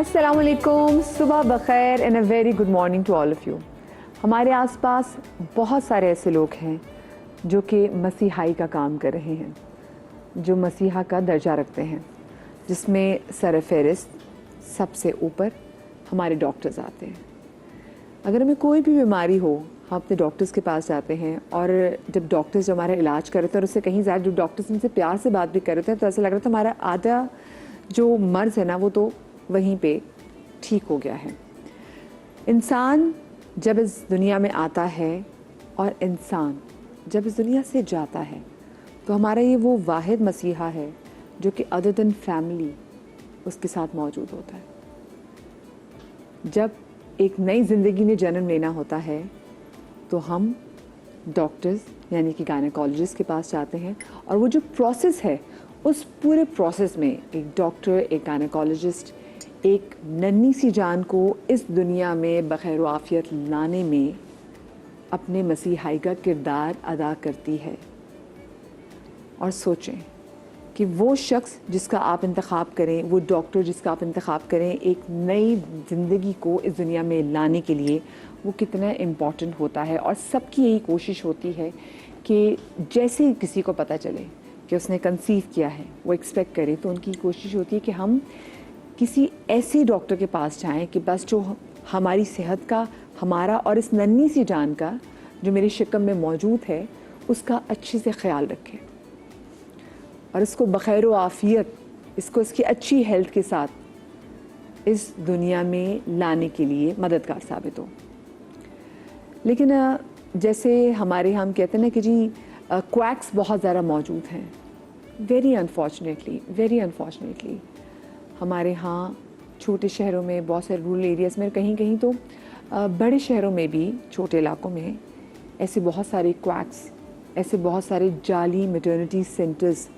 अस्सलाम वालेकुम, सुबह बखैर and a very good morning to all of you. हमारे आसपास बहुत सारे ऐसे लोग हैं जो कि मसीहाई का काम कर रहे हैं, जो मसीहा का दर्जा रखते हैं, जिसमें सर फ़हरिस्त सबसे ऊपर हमारे डॉक्टर्स आते हैं। अगर हमें कोई भी बीमारी हो, हम अपने डॉक्टर्स के पास जाते हैं और जब डॉक्टर्स जो हमारा इलाज कर रहे थे और उससे कहीं ज़्यादा जब डॉक्टर्स हमसे प्यार से बात भी कर रहे थे तो ऐसा लग रहा था हमारा आधा जो मर्ज़ है ना वो तो वहीं पे ठीक हो गया है। इंसान जब इस दुनिया में आता है और इंसान जब इस दुनिया से जाता है तो हमारा ये वो वाहिद मसीहा है जो कि अदर देन फैमिली उसके साथ मौजूद होता है। जब एक नई ज़िंदगी ने जन्म लेना होता है तो हम डॉक्टर्स यानी कि गायनेकोलॉजिस्ट के पास जाते हैं और वो जो प्रोसेस है उस पूरे प्रोसेस में एक डॉक्टर, एक गायनेकोलॉजिस्ट एक नन्ही सी जान को इस दुनिया में बखैर आफियत लाने में अपने मसीहाई का किरदार अदा करती है। और सोचें कि वो शख्स जिसका आप इंतखाब करें, वो डॉक्टर जिसका आप इंतखाब करें एक नई ज़िंदगी को इस दुनिया में लाने के लिए वो कितना इम्पॉर्टेंट होता है। और सबकी यही कोशिश होती है कि जैसे ही किसी को पता चले कि उसने कंसीव किया है, वो एक्सपेक्ट करे, तो उनकी कोशिश होती है कि हम किसी ऐसे डॉक्टर के पास जाएं कि बस जो हमारी सेहत का, हमारा और इस नन्ही सी जान का जो मेरी शिकम में मौजूद है उसका अच्छे से ख्याल रखें और इसको बखैर आफियत, इसको इसकी अच्छी हेल्थ के साथ इस दुनिया में लाने के लिए मददगार साबित हो। लेकिन जैसे हमारे हम कहते हैं ना कि जी क्वैक्स बहुत ज़्यादा मौजूद हैं। वेरी अनफॉर्चुनेटली हमारे यहाँ छोटे शहरों में, बहुत सारे रूरल एरियाज़ में, कहीं कहीं तो बड़े शहरों में भी, छोटे इलाकों में ऐसे बहुत सारे क्वैक्स, ऐसे बहुत सारे जाली मैटरनिटी सेंटर्स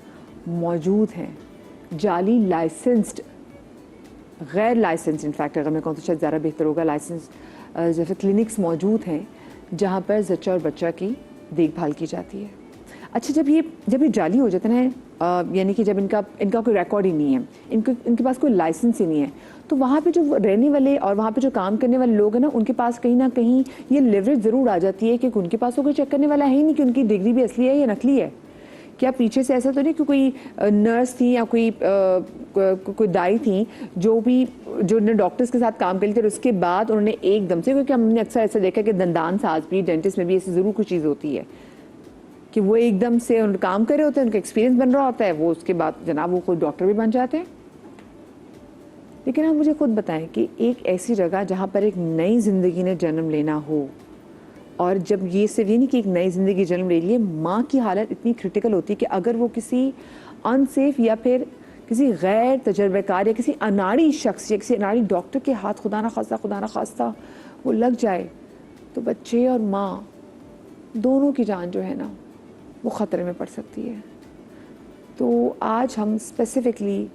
मौजूद हैं। जाली लाइसेंस्ड, गैर लाइसेंस्ड, इनफैक्ट अगर मैं कहूँ तो शायद ज़्यादा बेहतर होगा, लाइसेंस जैसे क्लिनिक्स मौजूद हैं जहाँ पर जच्चा और बच्चा की देखभाल की जाती है। अच्छा, जब ये जाली हो जाते हैं, यानी कि जब इनका कोई रिकॉर्ड ही नहीं है, इनके पास कोई लाइसेंस ही नहीं है, तो वहाँ पे जो रहने वाले और वहाँ पे जो काम करने वाले लोग हैं ना, उनके पास कहीं ना कहीं ये लेवरेज ज़रूर आ जाती है कि उनके पास तो कोई चेक करने वाला है ही नहीं कि उनकी डिग्री भी असली है या नकली है। क्या पीछे से ऐसा तो नहीं कि कोई नर्स थी या कोई दाई थी जो ने डॉक्टर्स के साथ काम करी थी और उसके बाद उन्होंने एकदम से, क्योंकि हमने अक्सर ऐसा देखा कि दंदान साज भी, डेंटिस्ट में भी ऐसी ज़रूर कुछ चीज़ होती है कि वो एकदम से उन काम कर रहे होते हैं, उनका एक्सपीरियंस बन रहा होता है, वो उसके बाद जनाब वो खुद डॉक्टर भी बन जाते हैं। लेकिन आप मुझे खुद बताएं कि एक ऐसी जगह जहाँ पर एक नई ज़िंदगी ने जन्म लेना हो, और जब ये सिर्फ ये नहीं कि एक नई ज़िंदगी जन्म ले लिए, माँ की हालत इतनी क्रिटिकल होती है कि अगर वो किसी अनसेफ या फिर किसी गैर तजर्बेकार या किसी अनाड़ी शख्स या किसी अनाड़ी डॉक्टर के हाथ खुदा ना खास्ता वो लग जाए तो बच्चे और माँ दोनों की जान जो है ना वो ख़तरे में पड़ सकती है। तो आज हम स्पेसिफ़िकली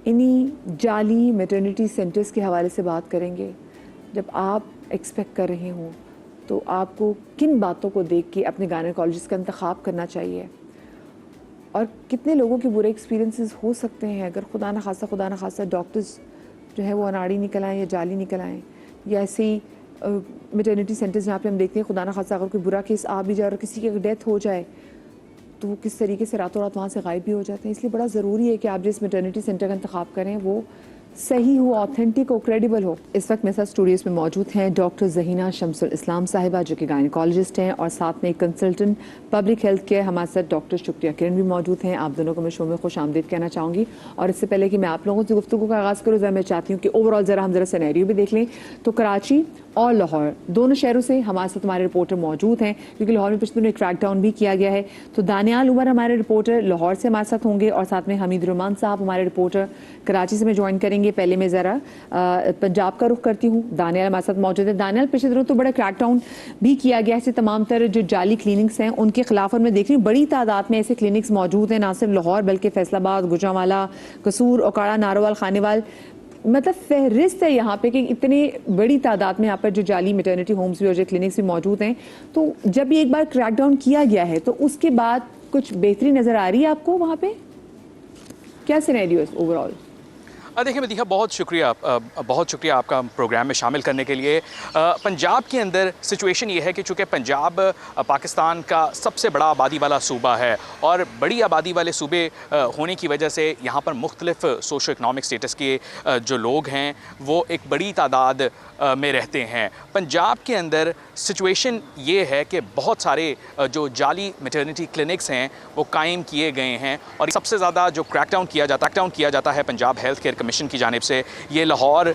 इन्हीं जाली मैटरनिटी सेंटर्स के हवाले से बात करेंगे। जब आप एक्सपेक्ट कर रहे हों तो आपको किन बातों को देख के अपने गायनेकोलॉजिस्ट का इंतखाब करना चाहिए, और कितने लोगों के बुरे एक्सपीरियंसेस हो सकते हैं अगर खुदा न खास्ता डॉक्टर्स जो है वो अनाड़ी निकल आएँ या जाली निकल आएँ, या ऐसे ही मैटरनिटी सेंटर्स जहाँ पे हम देखते हैं खुदा न खास्ता अगर कोई बुरा केस आ भी जाए और किसी की अगर डेथ हो जाए तो वो किस तरीके से रातों रात वहाँ से गायब भी हो जाते हैं। इसलिए बड़ा ज़रूरी है कि आप जिस मैटरनिटी सेंटर का इंतखाब करें वो सही हो, ऑथेंटिक हो, क्रेडिबल हो। इस वक्त मेरे साथ स्टूडियोज़ में मौजूद हैं डॉक्टर ज़हीना शम्सुल इस्लाम साहिबा जो कि गायनेकोलॉजिस्ट हैं, और साथ में कंसल्टेंट पब्लिक हेल्थ केयर हमारे साथ डॉक्टर शुक्रिया किरण भी मौजूद हैं। आप दोनों को मैं शो में खुश आमदीद कहना चाहूँगी। और इससे पहले कि मैं आप लोगों से गुफ्तगू का आगाज़ करूँ, मैं चाहती हूँ कि ओवरऑल ज़रा सिनेरियो भी देख लें। तो कराची और लाहौर दोनों शहरों से हमारे साथ हमारे रिपोर्टर मौजूद हैं, क्योंकि लाहौर में पिछले दिनों एक क्रैकडाउन भी किया गया है। तो दानियाल उमर हमारे रिपोर्टर लाहौर से हमारे साथ होंगे, और साथ में हमीद रहमान साहब हमारे रिपोर्टर कराची से मैं ज्वाइन करेंगे। पहले मैं ज़रा पंजाब का रुख करती हूँ। दानियाल हमारे साथ मौजूद है। दानियाल, पिछले दिनों तो बड़ा क्रैकडाउन भी किया गया है, तमाम तरह जो जाली क्लिनिक्स हैं उनके खिलाफ, और मैं देख रही हूँ बड़ी तादाद में ऐसे क्लिनिक्स मौजूद हैं, ना सिर्फ लाहौर बल्कि फैसलाबाद, गुजरांवाला, कसूर, ओकाड़ा, नारोवाल, खानेवाल, मतलब फहरिस्त है यहाँ पे कि इतनी बड़ी तादाद में यहाँ पर जो जाली मैटरनिटी होम्स भी और जो क्लिनिक्स भी मौजूद हैं। तो जब ये एक बार क्रैकडाउन किया गया है तो उसके बाद कुछ बेहतरी नज़र आ रही है आपको वहाँ पे? क्या सिनेरियो है ओवरऑल? देखिए मदीहा, बहुत शुक्रिया आपका प्रोग्राम में शामिल करने के लिए। पंजाब के अंदर सिचुएशन ये है कि चूँकि पंजाब पाकिस्तान का सबसे बड़ा आबादी वाला सूबा है और बड़ी आबादी वाले सूबे होने की वजह से यहाँ पर मुख्तलिफ सोशो इकनॉमिक स्टेटस के जो लोग हैं वो एक बड़ी तादाद में रहते हैं। पंजाब के अंदर सिचुएशन ये है कि बहुत सारे जो जाली मैटरनिटी क्लिनिक्स हैं वो कायम किए गए हैं और सबसे ज़्यादा जो क्रैकडाउन किया जाता है पंजाब हेल्थ केयर कमीशन की जानिब से, ये लाहौर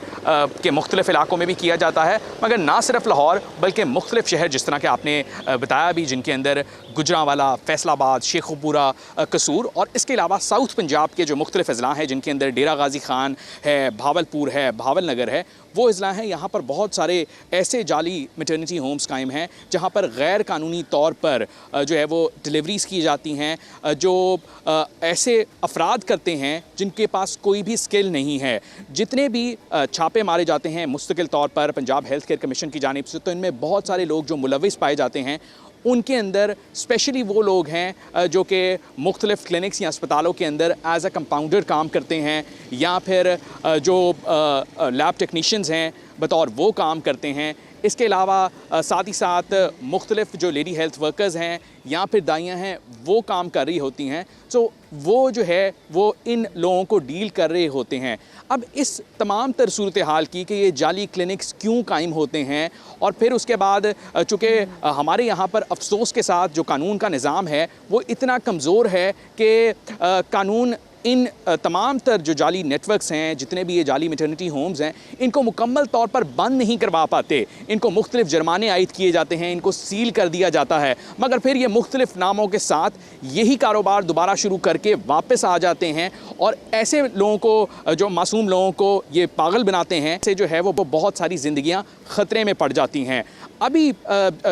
के मुख्तलिफ इलाकों में भी किया जाता है, मगर ना सिर्फ लाहौर बल्कि मुख्तलिफ शहर जिस तरह के आपने बताया भी, जिनके अंदर गुजरांवाला, फैसलाबाद, शेखुपुरा, कसूर और इसके अलावा साउथ पंजाब के जो मुख्तलिफ अजला हैं जिनके अंदर डेरा गाजी खान है, भावलपुर है, भावल नगर है, वो अजला हैं। यहाँ पर बहुत सारे ऐसे जाली मैटरनिटी होम्स कायम हैं जहाँ पर गैर कानूनी तौर पर जो है वो डिलीवरीज़ की जाती हैं, जो ऐसे अफराद करते हैं जिनके पास कोई भी स्किल नहीं है। जितने भी छापे मारे जाते हैं मुस्तकिल तौर पर पंजाब हेल्थ केयर कमीशन की जानिब से, तो इनमें बहुत सारे लोग जो मुलविस पाए जाते हैं, उनके अंदर स्पेशली वो लोग हैं जो कि मुख्तलिफ क्लिनिक्स या अस्पतालों के अंदर एज अ कंपाउंडर काम करते हैं या फिर जो लैब टेक्नीशियंस हैं बतौर वो काम करते हैं। इसके अलावा साथ ही साथ मुख्तलिफ जो लेडी हेल्थ वर्कर्स हैं या फिर दाइयाँ हैं वो काम कर रही होती हैं। सो वो जो है वो इन लोगों को डील कर रहे होते हैं। अब इस तमाम तर सूरत हाल की कि ये जाली क्लिनिक्स क्यों कायम होते हैं और फिर उसके बाद चूँकि हमारे यहाँ पर अफसोस के साथ जो कानून का निज़ाम है वो इतना कमज़ोर है कि कानून इन तमाम तर जो जाली नेटवर्क्स हैं, जितने भी ये जाली मैटरनिटी होम्स हैं, इनको मुकम्मल तौर पर बंद नहीं करवा पाते। इनको मुख्तलिफ जुर्माने आयद किए जाते हैं, इनको सील कर दिया जाता है, मगर फिर ये मुख्तलिफ नामों के साथ यही कारोबार दोबारा शुरू करके वापस आ जाते हैं और ऐसे लोगों को, जो मासूम लोगों को ये पागल बनाते हैं, से जो है वो बहुत सारी ज़िंदगियाँ ख़तरे में पड़ जाती हैं। अभी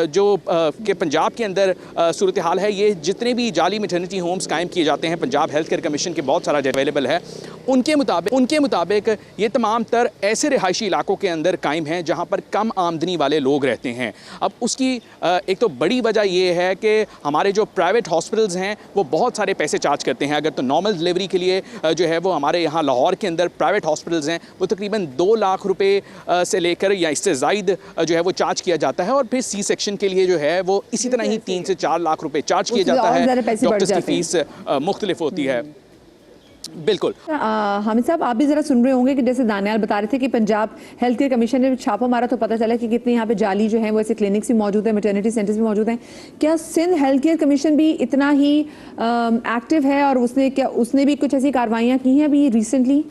जो कि पंजाब के अंदर सूरत हाल है, ये जितने भी जाली मैटरनिटी होम्स कायम किए जाते हैं, पंजाब हेल्थ केयर कमीशन के बहुत सारा अवेलेबल है, उनके मुताबिक ये तमाम तर ऐसे रिहायशी इलाकों के अंदर कायम हैं जहाँ पर कम आमदनी वाले लोग रहते हैं। अब उसकी एक तो बड़ी वजह ये है कि हमारे जो प्राइवेट हॉस्पिटल्स हैं वो बहुत सारे पैसे चार्ज करते हैं। अगर तो नॉर्मल डिलीवरी के लिए जो है वो हमारे यहाँ लाहौर के अंदर प्राइवेट हॉस्पिटल्स हैं वो तकरीबन 2 लाख रुपए से लेकर या इससे ज़ायद जो है वो चार्ज किया जाता है और फिर सी सेक्शन के लिए जो है वो इसी तरह ही 3 से 4 लाख रुपए चार्ज किया जाता है। डॉक्टर्स की फीस मुख्तलिफ होती है। बिल्कुल हामिद साहब, आप भी ज़रा सुन रहे होंगे कि जैसे दानियाल बता रहे थे कि पंजाब हेल्थ केयर कमीशन ने छापा मारा तो पता चला कि कितने यहाँ पे जाली जो हैं वो ऐसे क्लिनिक्स भी मौजूद है, मैटरनिटी सेंटर्स भी मौजूद हैं। क्या सिंध हेल्थ केयर कमीशन भी इतना ही एक्टिव है और उसने भी कुछ ऐसी कार्रवाइयाँ की हैं अभी रिसेंटली?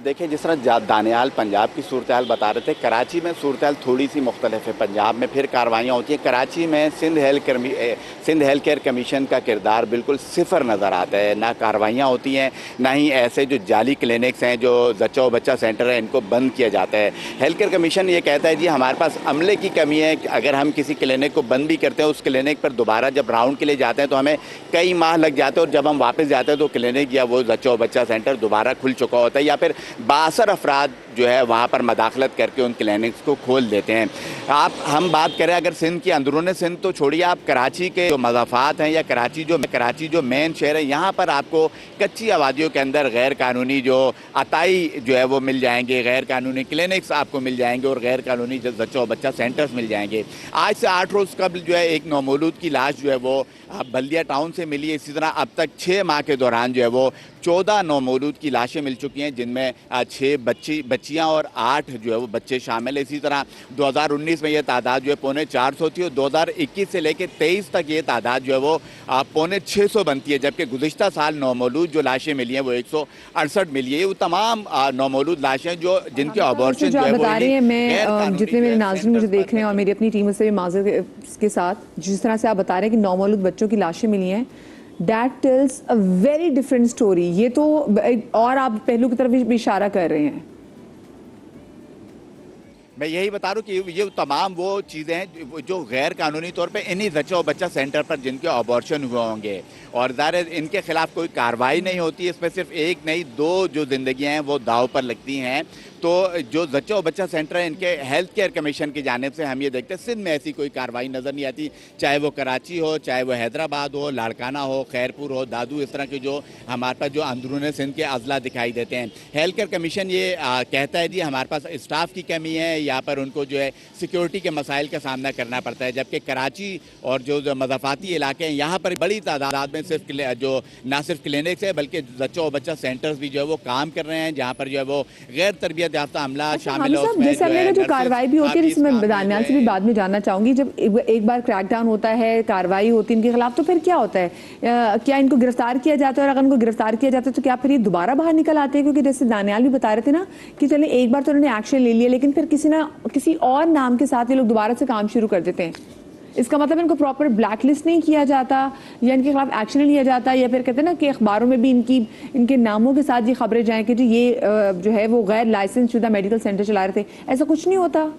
देखिए, जिस तरह दानियाल पंजाब की सूरत हाल बता रहे थे, कराची में सूरत हाल थोड़ी सी मुख्तलिफ है। पंजाब में फिर कार्रवाइयाँ होती हैं, कराची में सिंध हेल्थ केयर कमीशन का किरदार बिल्कुल सिफर नज़र आता है। ना कार्रवाइयाँ होती हैं, ना ही ऐसे जो जाली क्लिनिक्स हैं, जो जच्चा व बच्चा सेंटर है, इनको बंद किया जाता है। हेल्थ केयर कमीशन ये कहता है जी हमारे पास अमले की कमी है, अगर हम किसी क्लिनिक को बंद भी करते हैं, उस क्लिनिक पर दोबारा जब राउंड के लिए जाते हैं तो हमें कई माह लग जाते हैं और जब हम वापस जाते हैं तो क्लिनिक या वो जच्चा व बच्चा सेंटर दोबारा खुल चुका होता है या फिर बासर अफराद जो है वहाँ पर मदाखलत करके उन क्लिनिक्स को खोल देते हैं। हम बात करें अगर सिंध की, अंदरूनी सिंध तो छोड़िए, आप कराची के जो मज़ाफ़ात हैं या कराची जो मेन शहर है, यहाँ पर आपको कच्ची आबादियों के अंदर गैर कानूनी जो अताई जो है वो मिल जाएंगे, गैर कानूनी क्लिनिक्स आपको मिल जाएंगे और गैर कानूनी बच्चों बच्चा सेंटर्स मिल जाएंगे। आज से 8 रोज़ कबल जो है एक नौमौलूद की लाश जो है वो बल्दिया टाउन से मिली है। इसी तरह अब तक 6 माह के दौरान जो है वो 14 नौमौलूद की लाशें मिल चुकी हैं, जिनमें 6 बच्चियाँ और 8 जो है वो बच्चे शामिल हैं। इसी तरह 2019 में ये तादाद जो है 450 थी और 2021 से लेकर 23 तक ये तादाद जो है वो 550 बनती है, जबकि गुज़िश्ता साल नौमौलूद जो लाशें मिली हैं वो 168 मिली है। वो तमाम नौमौलूद लाशें जो जिनके अबॉर्शन जो है वो जितने मेरे नाज़रीन मुझे देख रहे हैं और मेरी अपनी टीम से भी माज़र के साथ जिस तरह से आप बता रहे हैं कि नौमौलूद बच्चों की लाशें मिली हैं, That tells a very different story। ये तो और आप पहलू की तरफ भी इशारा कर रहे हैं। मैं यही बता रहा हूँ कि ये तमाम वो चीज़ें हैं जो गैर कानूनी तौर पे इन्हीं जच्चा और बच्चा सेंटर पर जिनके अबॉर्शन हुए होंगे और ज़ाहिर इनके खिलाफ कोई कार्रवाई नहीं होती है। इसमें सिर्फ एक नहीं 2 जो ज़िंदगियाँ हैं वो दाव पर लगती हैं। तो जो बच्चा और बच्चा सेंटर है इनके हेल्थ केयर कमीशन की जानिब से हम ये देखते हैं सिंध में ऐसी कोई कार्रवाई नज़र नहीं आती, चाहे वो कराची हो, चाहे वो हैदराबाद हो, लाड़काना हो, खैरपुर हो, दादू, इस तरह के जो हमारे पास जो अंदरून सिंध के अजला दिखाई देते हैं। हेल्थ केयर कमीशन ये कहता है जी हमारे पास स्टाफ की कमी है, यहाँ पर उनको जो है सिक्योरिटी के मसाइल का सामना करना पड़ता है, जबकि कराची और जो मज़ाफ़ाती इलाके हैं यहाँ पर बड़ी तादाद में सिर्फ जो ना सिर्फ क्लिनिक्स है बल्कि बच्चों और बच्चा सेंटर्स भी जो है वो काम कर रहे हैं, जहाँ पर जो है वो गैर तरबियत याफ्ता अमला शामिल है उसमें। जैसे जो कार्रवाई भी होती है, जिसमें दरमियान से भी बाद में जानना चाहूंगी, जब एक बार क्रैकडाउन होता है, कार्रवाई होती है इनके खिलाफ, तो फिर क्या होता है? क्या इनको गिरफ्तार किया जाता है? और अगर इनको गिरफ्तार किया जाता है तो क्या फिर ये दोबारा बाहर निकल आते हैं? क्योंकि जैसे दानियाल भी बता रहे थे ना कि चले एक बार तो उन्होंने एक्शन ले लिया, लेकिन फिर किसी और नाम के साथ ये लोग दोबारा से काम शुरू कर देते हैं। इसका मतलब इनको प्रॉपर ब्लैक लिस्ट नहीं किया जाता या इनके खिलाफ एक्शन नहीं लिया जाता, या फिर कहते हैं ना कि अखबारों में भी इनके नामों के साथ ये खबरें जाएं कि जी ये जो है वो गैर लाइसेंस शुदा मेडिकल सेंटर चला रहे थे, ऐसा कुछ नहीं होता।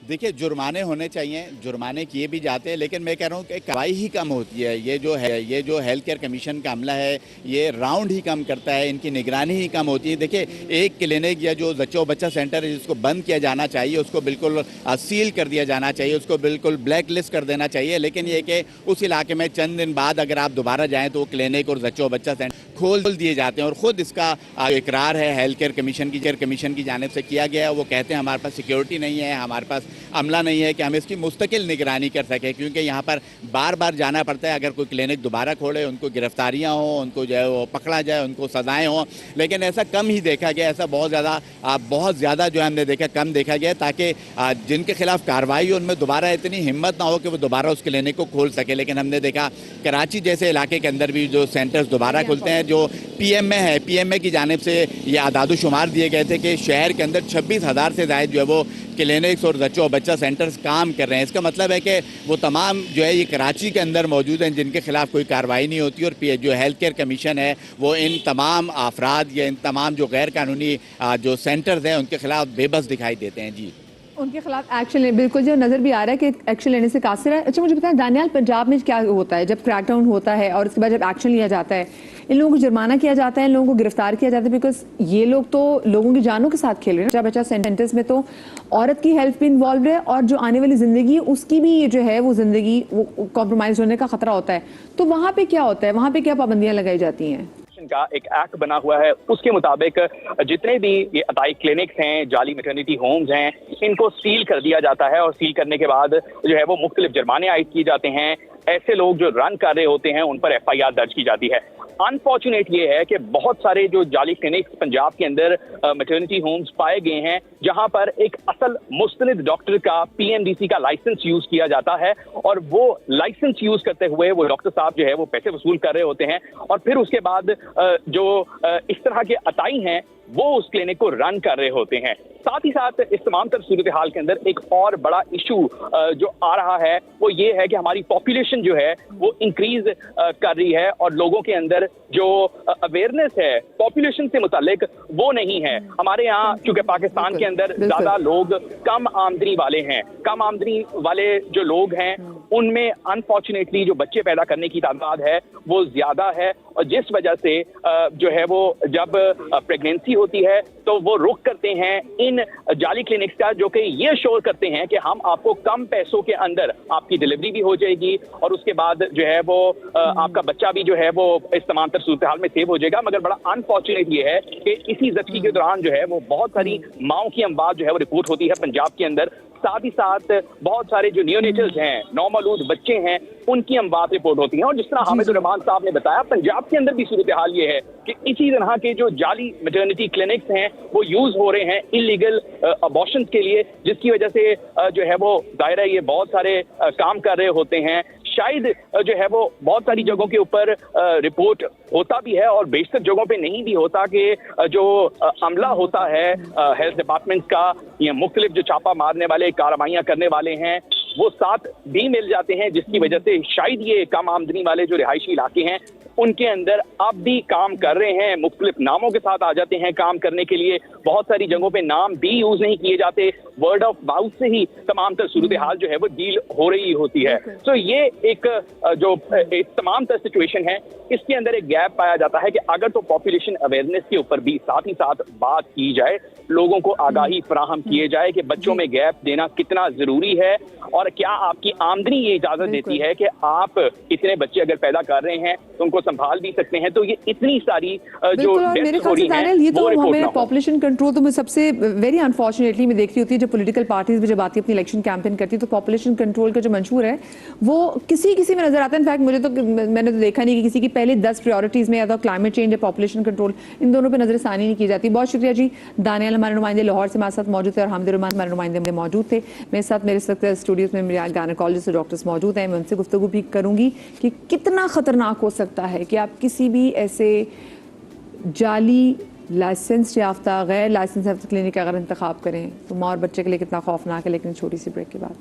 देखिए जुर्माने होने चाहिए, जुर्माने किए भी जाते हैं, लेकिन मैं कह रहा हूँ कि कार्रवाई ही कम होती है। ये जो हेल्थ केयर कमीशन का अमला है ये राउंड ही कम करता है, इनकी निगरानी ही कम होती है। देखिए एक क्लिनिक या जो बच्चों बच्चा सेंटर है जिसको बंद किया जाना चाहिए उसको बिल्कुल सील कर दिया जाना चाहिए, उसको बिल्कुल ब्लैक लिस्ट कर देना चाहिए, लेकिन ये कि उस इलाके में चंद दिन बाद अगर आप दोबारा जाएँ तो वो क्लिनिक और बच्चों बच्चा सेंटर खोल दिए जाते हैं। और ख़ुद इसका इकरार है हेल्थ केयर कमीशन की जानिब से किया गया है। वो कहते हैं हमारे पास सिक्योरिटी नहीं है, हमारे पास अमला नहीं है कि हम इसकी मुस्तकिल निगरानी कर सकें, क्योंकि यहाँ पर बार बार जाना पड़ता है। अगर कोई क्लिनिक दोबारा खोले उनको गिरफ्तारियाँ हों, उनको जो है वो पकड़ा जाए, उनको सजाएँ हों, लेकिन ऐसा कम ही देखा गया। ऐसा बहुत ज़्यादा जो है हमने देखा कम देखा गया, ताकि जिनके खिलाफ कार्रवाई हो उनमें दोबारा इतनी हिम्मत ना हो कि वो दोबारा उस क्लिनिक को खोल सके। लेकिन हमने देखा कराची जैसे इलाके के अंदर भी जो सेंटर्स दोबारा खुलते हैं, जो पीएमए की जानिब से ये आदादोशुमार दिए गए थे कि शहर के अंदर 26,000 से ज़ायद जो है वो क्लिनिक्स और बच्चों और बच्चा सेंटर्स काम कर रहे हैं। इसका मतलब है कि वो तमाम जो है ये कराची के अंदर मौजूद हैं जिनके खिलाफ कोई कार्रवाई नहीं होती, और जो हेल्थ केयर कमीशन है वो इन तमाम अफराद या इन तमाम जो गैर कानूनी जो सेंटर्स हैं उनके खिलाफ बेबस दिखाई देते हैं। जी उनके खिलाफ एक्शन ले, बिल्कुल जो नज़र भी आ रहा है कि एक्शन लेने से कासिर है। अच्छा मुझे बताएं दानियाल, पंजाब में क्या होता है जब क्रैकडाउन होता है और उसके बाद जब एक्शन लिया जाता है, इन लोगों को जुर्माना किया जाता है, इन लोगों को गिरफ्तार किया जाता है, बिकॉज ये लोग तो लोगों की जानों के साथ खेल रहे हैं। बच्चा सेंटर्स में तो औरत की हेल्थ भी इन्वॉल्व है और जो आने वाली ज़िंदगी उसकी भी जो है वो ज़िंदगी वो कॉम्प्रोमाइज़ होने का खतरा होता है। तो वहाँ पर क्या होता है, वहाँ पर क्या पाबंदियाँ लगाई जाती हैं? का एक एक्ट बना हुआ है, उसके मुताबिक जितने भी ये अताई क्लिनिक्स हैं, जाली मैटरनिटी होम्स हैं, इनको सील कर दिया जाता है और सील करने के बाद जो है वो मुख्तलिफ जुर्माने आयद किए जाते हैं। ऐसे लोग जो रन कर रहे होते हैं उन पर FIR दर्ज की जाती है। अनफॉर्चुनेट ये है कि बहुत सारे जो जाली क्लिनिक्स पंजाब के अंदर मैटरनिटी होम्स पाए गए हैं जहां पर एक असल मुस्तनिद डॉक्टर का PMDC का लाइसेंस यूज किया जाता है, और वो लाइसेंस यूज करते हुए वो डॉक्टर साहब जो है वो पैसे वसूल कर रहे होते हैं, और फिर उसके बाद जो इस तरह के अताई हैं वो उस क्लिनिक को रन कर रहे होते हैं। साथ ही साथ इस तमाम तर सूरत हाल के अंदर एक और बड़ा इशू जो आ रहा है वो ये है कि हमारी पॉपुलेशन जो है वो इंक्रीज कर रही है, और लोगों के अंदर जो अवेयरनेस है पॉपुलेशन से मुतालिक वो नहीं है। हमारे यहाँ चूंकि पाकिस्तान के अंदर ज्यादा लोग कम आमदनी वाले हैं, कम आमदनी वाले जो लोग हैं उनमें अनफॉर्चुनेटली जो बच्चे पैदा करने की तादाद है वो ज्यादा है, और जिस वजह से जो है वो जब प्रेगनेंसी होती है तो वो रुक करते हैं इन जाली क्लिनिक्स का, जो कि ये श्योर करते हैं कि हम आपको कम पैसों के अंदर आपकी डिलीवरी भी हो जाएगी और उसके बाद जो है वो आपका बच्चा भी जो है वो इस तमाम तर सूरत हाल में सेव हो जाएगा। मगर बड़ा अनफॉर्चुनेट ये है कि इसी ज़चगी के दौरान जो है वो बहुत सारी माओं की अमवात जो है वो रिपोर्ट होती है पंजाब के अंदर। साथ ही साथ बहुत सारे जो नियोनेटल्स हैं, नौमौलूद बच्चे हैं, उनकी अमवात रिपोर्ट होती हैं। और जिस तरह हामिद रहमान साहब ने बताया, पंजाब के अंदर भी सूरत हाल ये है कि इसी तरह के जो जाली मैटरनिटी क्लिनिक्स हैं वो यूज हो रहे हैं इलीगल अबॉर्शन के लिए, जिसकी वजह से जो है वो दायरा ये बहुत सारे काम कर रहे होते हैं। शायद जो है वो बहुत सारी जगहों के ऊपर रिपोर्ट होता भी है और बेशतर जगहों पे नहीं भी होता कि जो अमला होता है हेल्थ डिपार्टमेंट का या मुख्तलिफ जो छापा मारने वाले कार्रवाइयाँ करने वाले हैं वो साथ भी मिल जाते हैं, जिसकी वजह से शायद ये कम आमदनी वाले जो रिहायशी इलाके हैं उनके अंदर अब भी काम कर रहे हैं, मुख्तलिफ नामों के साथ आ जाते हैं काम करने के लिए, बहुत सारी जगहों पे नाम भी यूज नहीं किए जाते, वर्ड ऑफ माउथ से ही तमाम तर सूरत हाल जो है वो डील हो रही होती है। तो ये एक जो तमाम तर सिचुएशन है, इसके अंदर एक गैप पाया जाता है कि अगर तो पॉपुलेशन अवेयरनेस के ऊपर भी साथ ही साथ बात की जाए, लोगों को आगाही फराहम किए जाए कि बच्चों में गैप देना कितना जरूरी है, और क्या आपकी आमदनी ये इजाजत देती है कि आप इतने बच्चे अगर पैदा कर रहे हैं तो उनको संभाल भी सकते हैं। तो ये इतनी सारी जो मेरे ख्याल से दानियल, ये तो हमें पॉपुलेशन कंट्रोल तो मैं सबसे वेरी अनफॉर्चुनेटली मैं देख रही होती है जब पॉलिटिकल पार्टीज भी जब आती है अपनी इलेक्शन कैंपेन करती है, तो पॉपुलेशन कंट्रोल का जो मंशूर है वो किसी में नजर आता है। इनफैक्ट मुझे तो मैंने तो देखा नहीं कि किसी की पहले 10 प्रायोरिटीज में या तो क्लाइमेट चेंज या पॉपुलेशन कंट्रोल, इन दोनों पर नजरसानी नहीं की जाती। बहुत शुक्रिया जी। दानियल हमारे नुमाइंदे लाहौर से हमारे साथ मौजूद थे और हामिद रहमान हमारे नुमाइंदे मौजूद थे। मेरे साथ मेरे स्टूडियोज में मेरे गायनेकोलॉजिस्ट डॉक्टर्स मौजूद हैं। मैं उनसे गुफ्तगू भी करूंगी कि कितना खतरनाक हो सकता है कि आप किसी भी ऐसे जाली लाइसेंस याफ्ता गैर लाइसेंस याफ्ता क्लिनिक का अगर इंतखाब करें तो माँ और बच्चे के लिए कितना खौफनाक है। लेकिन छोटी सी ब्रेक के बाद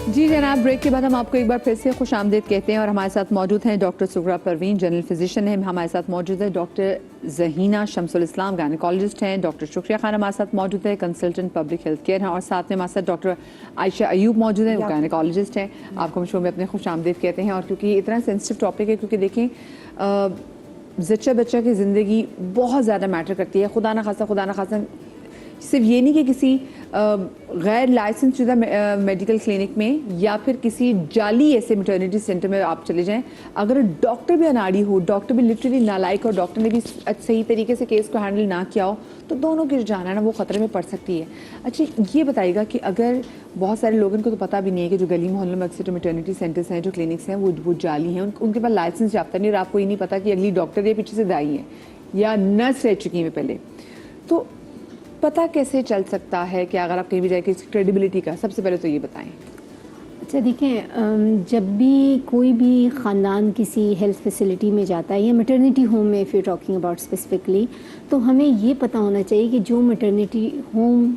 जी जनाब, ब्रेक के बाद हम आपको एक बार फिर से खुश आमदीद कहते हैं और हमारे साथ मौजूद हैं doctor Sughra Parveen, general physician है। हमारे साथ मौजूद है डॉक्टर जहीना शमसुल इस्लाम, गायनेकोलॉजिस्ट हैं। डॉक्टर शुक्रिया खान हमारे साथ मौजूद है, कंसल्टेंट पब्लिक हेल्थ केयर हैं। और साथ में हमारे साथ डॉक्टर आयशा अयूब मौजूद है, वो गायनेकोलॉजिस्ट हैं। आपको हम शो में अपने खुश आमदीद कहते हैं। और क्योंकि इतना सेंसिटिव टॉपिक है, क्योंकि देखें जच्चा बच्चा की ज़िंदगी बहुत ज़्यादा मैटर करती है। खुदा ना खासा सिर्फ ये नहीं कि किसी गैर लाइसेंस शुदा मेडिकल क्लिनिक में या फिर किसी जाली ऐसे मैटरनिटी सेंटर में आप चले जाएं, अगर डॉक्टर भी अनाड़ी हो, डॉक्टर भी लिटरली नालायक हो, डॉक्टर ने भी सही तरीके से केस को हैंडल ना किया हो, तो दोनों की जो जान है ना वो ख़तरे में पड़ सकती है। अच्छा, ये बताइएगा कि अगर बहुत सारे लोगों को तो पता भी नहीं है कि जो गली मोहल्लों में अक्सर जो मैटरनिटी सेंटर्स हैं, जो क्लिनिक्स हैं, वो जाली हैं, उनके पास लाइसेंस याफ्ता नहीं, और आपको ये नहीं पता कि अगली डॉक्टर या पीछे से दाई है या नर्स रह चुकी हैं पहले, तो पता कैसे चल सकता है कि अगर आप कहीं भी जाए क्रेडिबिलिटी का? सबसे पहले तो ये बताएं। अच्छा देखें, जब भी कोई भी ख़ानदान किसी हेल्थ फैसिलिटी में जाता है या मैटरनिटी होम में, if you talking about specifically, तो हमें ये पता होना चाहिए कि जो मैटरनिटी होम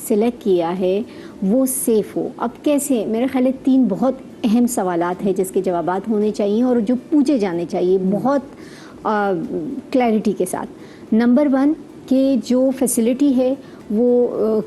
सिलेक्ट किया है वो सेफ़ हो। अब कैसे? मेरे ख्याल है 3 बहुत अहम सवालात हैं जिसके जवाबात होने चाहिए और जो पूछे जाने चाहिए बहुत क्लैरिटी के साथ। नंबर 1 कि जो फैसिलिटी है वो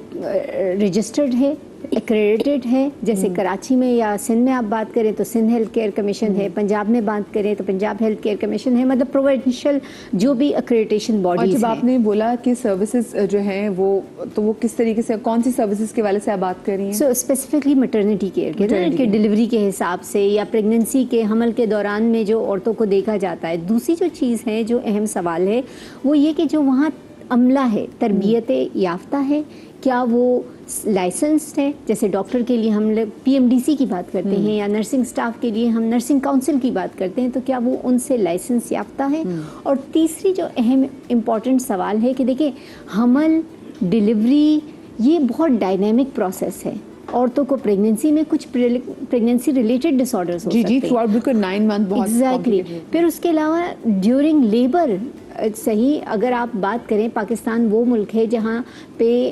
रजिस्टर्ड है, एक्रेडिटेड है। जैसे कराची में या सिंध में आप बात करें तो सिंध हेल्थ केयर कमीशन है, पंजाब में बात करें तो पंजाब हेल्थ केयर कमीशन है, मतलब प्रोविंशियल जो भी एक्रेडिटेशन बॉडीज हैं। जब आपने बोला कि सर्विसेज जो हैं वो, तो वो किस तरीके से, कौन सी सर्विसेज के वाले से आप बात कर रही हैं? सो स्पेसिफिकली मैटरनिटी केयर के डिलीवरी के हिसाब से या प्रेगनेंसी के हमल के दौरान में जो औरतों को देखा जाता है। दूसरी जो चीज़ है, जो अहम सवाल है, वो ये कि जो वहाँ अमला है, तरबियत याफ्ता है, क्या वो लाइसेंस्ड है? जैसे डॉक्टर के लिए हम PMDC की बात करते हैं या नर्सिंग स्टाफ के लिए हम नर्सिंग काउंसिल की बात करते हैं, तो क्या वो उनसे लाइसेंस याफ्ता है? और तीसरी जो अहम इम्पॉर्टेंट सवाल है कि देखिए, हमल, डिलीवरी ये बहुत डायनेमिक प्रोसेस है। औरतों को प्रेगनेंसी में कुछ प्रेगनेंसी रिलेटेड डिसऑर्डर्स हो सकते हैं। जी, थ्रू आउट बिकॉज़ 9 मंथ बहुत एग्जैक्टली। फिर उसके अलावा ड्यूरिंग लेबर, सही, अगर आप बात करें, पाकिस्तान वो मुल्क है जहाँ पे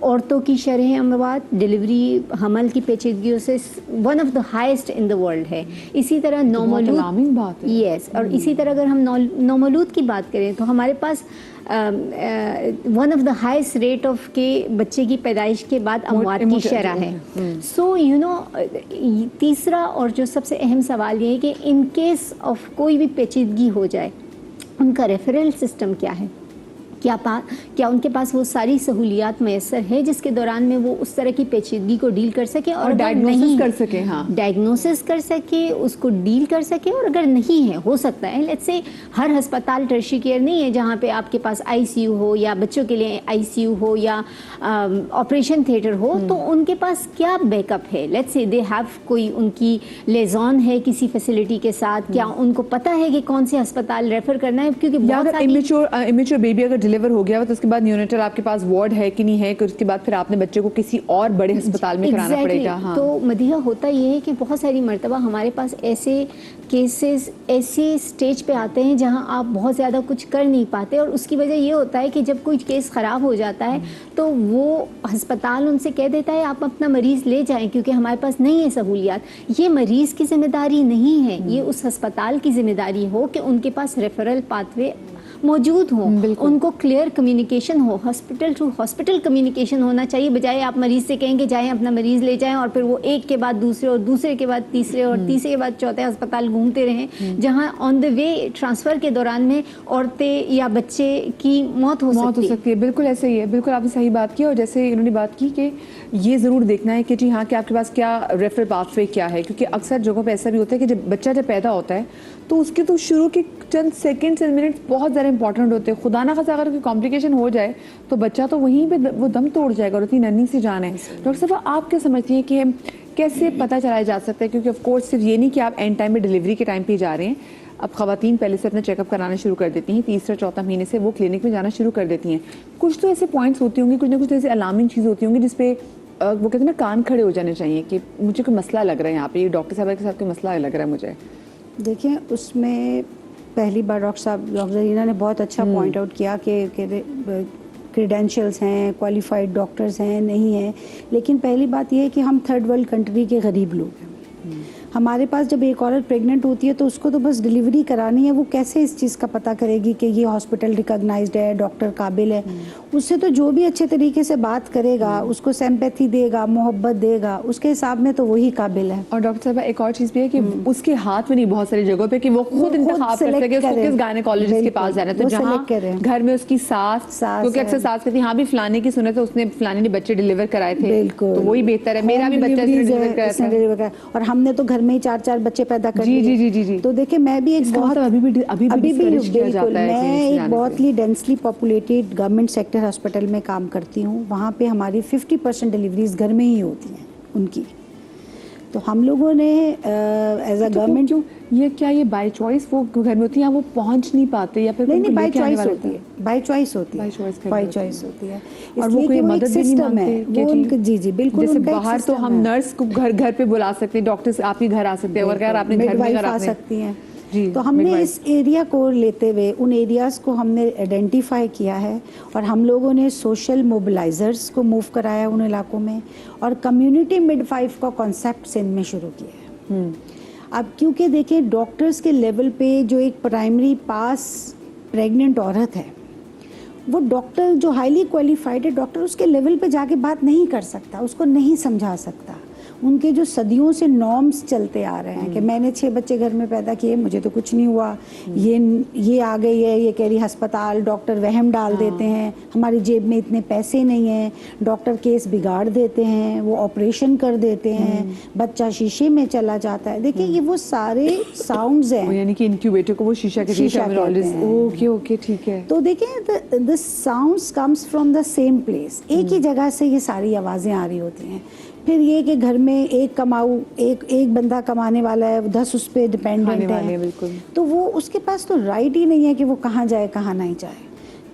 औरतों की शरह अमवात डिलीवरी हमल की पेचीदगियों से one of the highest in the world है। इसी तरह नौमौलूद बात है। यस, और इसी तरह अगर हम नौमौलूद की बात करें तो हमारे पास one of the highest rate of के बच्चे की पैदाइश के बाद अमवात की शरह है। सो यू नो, तीसरा और जो सबसे अहम सवाल ये है कि इन केस ऑफ कोई भी पेचीदगी हो जाए, उनका रेफरल सिस्टम क्या है? क्या उनके पास वो सारी सहूलियात मैसर है जिसके दौरान में वो उस तरह की पेचीदगी को डील कर सके और डायग्नोसिस कर सके? हाँ, डायग्नोसिस कर सके, उसको डील कर सके। और अगर नहीं है, हो सकता है लेट्स से हर अस्पताल टर्शियरी केयर नहीं है जहाँ पे आपके पास ICU हो या बच्चों के लिए ICU हो या ऑपरेशन थिएटर हो, तो उनके पास क्या बैकअप है? लेट्स से दे हैव कोई उनकी लेजॉन है किसी फैसिलिटी के साथ, क्या उनको पता है कि कौन से अस्पताल रेफर करना है? क्योंकि इमेच्योर बेबी अगर डिलीवर हो गया तो उसके बाद न्यूनेटल आपके पास वार्ड है कि नहीं है, कि उसके बाद फिर आपने बच्चे को किसी और बड़े अस्पताल में कराना पड़ेगा? हाँ। तो मदीहा होता ये है कि बहुत सारी मर्तबा हमारे पास ऐसे केसेस ऐसे स्टेज पे आते हैं जहां आप बहुत ज़्यादा कुछ कर नहीं पाते, और उसकी वजह ये होता है कि जब कोई केस ख़राब हो जाता है तो वो अस्पताल उनसे कह देता है आप अपना मरीज़ ले जाएं क्योंकि हमारे पास नहीं है सहूलियात। ये मरीज़ की जिम्मेदारी नहीं है, ये उस अस्पताल की जिम्मेदारी हो कि उनके पास रेफरल पाथवे मौजूद हो, उनको क्लियर कम्युनिकेशन हो, हॉस्पिटल टू हॉस्पिटल कम्युनिकेशन होना चाहिए, बजाय आप मरीज से कहेंगे जाएं अपना मरीज ले जाएं और फिर वो एक के बाद दूसरे और दूसरे के बाद तीसरे और तीसरे के बाद चौथे अस्पताल घूमते रहें, जहां ऑन द वे ट्रांसफ़र के दौरान में औरतें या बच्चे की मौत हो सकती है। बिल्कुल ऐसे ही है, बिल्कुल आपने सही बात की। और जैसे इन्होंने बात की कि ये ज़रूर देखना है कि जी हाँ कि आपके पास क्या रेफरल पाथवे क्या है, क्योंकि अक्सर जगहों पे ऐसा भी होता है कि जब बच्चा पैदा होता है तो उसके तो शुरू के चंद सेकंड्स एंड मिनट्स बहुत ज़्यादा इंपॉर्टेंट होते हैं। खुदा ना खासा अगर कोई कॉम्प्लिकेशन हो जाए तो बच्चा तो वहीं पे वो दम तोड़ जाएगा और इतनी नन्ही सी जान है। डॉक्टर साहब आप क्या समझती हैं कि कैसे पता चलाया जा सकता है, क्योंकि ऑफ कोर्स सिर्फ ये नहीं कि आप एंड टाइम में डिलीवरी के टाइम पे जा रहे हैं, अब खवातीन पहले से अपना चेकअप कराना शुरू कर देती हैं, तीसरा चौथा महीने से वो क्लिनिक में जाना शुरू कर देती हैं। कुछ तो ऐसे पॉइंट्स होती होंगी, कुछ ना कुछ ऐसी अलार्मिंग चीज़ होती होंगी जिसपे वो कहते हैं ना कान खड़े हो जाने चाहिए कि मुझे कोई मसला लग रहा है, यहाँ पे डॉक्टर साहब के साथ कोई मसला लग रहा है मुझे। देखिए उसमें पहली बार डॉक्टर रीना ने बहुत अच्छा पॉइंट आउट किया कि क्रेडेंशियल्स हैं, क्वालिफाइड डॉक्टर्स हैं, नहीं हैं, लेकिन पहली बात यह है कि हम थर्ड वर्ल्ड कंट्री के गरीब लोग हैं। हमारे पास जब एक औरत प्रेग्नेंट होती है तो उसको तो बस डिलीवरी करानी है, वो कैसे इस चीज़ का पता करेगी कि ये हॉस्पिटल रिकॉग्नाइज्ड है, डॉक्टर काबिल है। उससे तो जो भी अच्छे तरीके से बात करेगा, उसको सिंपैथी देगा, मोहब्बत देगा, उसके हिसाब में तो वही काबिल है। और डॉक्टर साहब एक और चीज़ भी है कि उसके हाथ में नहीं बहुत सारी जगहों पे कि वो खुद इंतखाब कर सके उसको किस गायनेकोलॉजिस्ट के पास जाना है। तो जहाँ घर में उसकी सास, क्योंकि अक्सर सास कहती है हाँ भी फलाने की सुने तो उसने फलाने ने बच्चे डिलीवर कराए थे, बिल्कुल तो वही बेहतर है, मेरा भी बच्चा डिलीवर कराया और हमने तो घर में ही 4-4 बच्चे पैदा कर लिए। जी। तो देखिए मैं भी एक बहुत अभी भी बिल्कुल मैं एक बहुत ही densely populated government sector hospital में काम करती हूँ। वहाँ पे हमारी 50% डिलीवरीज घर में ही होती हैं उनकी। तो हम लोगों ने एज अ गवर्नमेंट ये क्या ये बाय चॉइस वो घर में होती है या वो पहुंच नहीं पाते या फिर नहीं बाय चॉइस होती है, बाय चॉइस होती है और वो कोई मदद भी नहीं मांगते वो उनके जी बिल्कुल। जैसे बाहर तो हम नर्स को घर पे बुला सकते हैं, डॉक्टर्स आप ही घर आ सकते हैं, अगर आपने घर में आ सकती हैं। तो हमने इस एरिया को लेते हुए उन एरियाज़ को हमने आइडेंटिफाई किया है और हम लोगों ने सोशल मोबिलाइजर्स को मूव कराया उन इलाकों में और कम्युनिटी मिडवाइफ का कॉन्सेप्ट सिंध में शुरू किया है। अब क्योंकि देखें डॉक्टर्स के लेवल पे जो एक प्राइमरी पास प्रेग्नेंट औरत है वो डॉक्टर जो हाईली क्वालिफाइड है डॉक्टर उसके लेवल पे जाके बात नहीं कर सकता, उसको नहीं समझा सकता। उनके जो सदियों से नॉर्म्स चलते आ रहे हैं कि मैंने 6 बच्चे घर में पैदा किए, मुझे तो कुछ नहीं हुआ, ये आ गई है, ये कह रही अस्पताल, डॉक्टर वहम डाल देते हैं, हमारी जेब में इतने पैसे नहीं हैं, डॉक्टर केस बिगाड़ देते हैं, वो ऑपरेशन कर देते हैं, बच्चा शीशे में चला जाता है। देखिए ये वो सारे साउंड्स हैं, यानी कि इंक्यूबेटर को वो शीशा ओके ठीक है। तो देखिए the sounds comes from the same place, एक ही जगह से ये सारी आवाज़ें आ रही होती हैं। फिर ये कि घर में एक बंदा कमाने वाला है, 10 उस पर डिपेंडेंट है, बिल्कुल। तो वो उसके पास तो राइट ही नहीं है कि वो कहाँ जाए कहाँ नहीं जाए।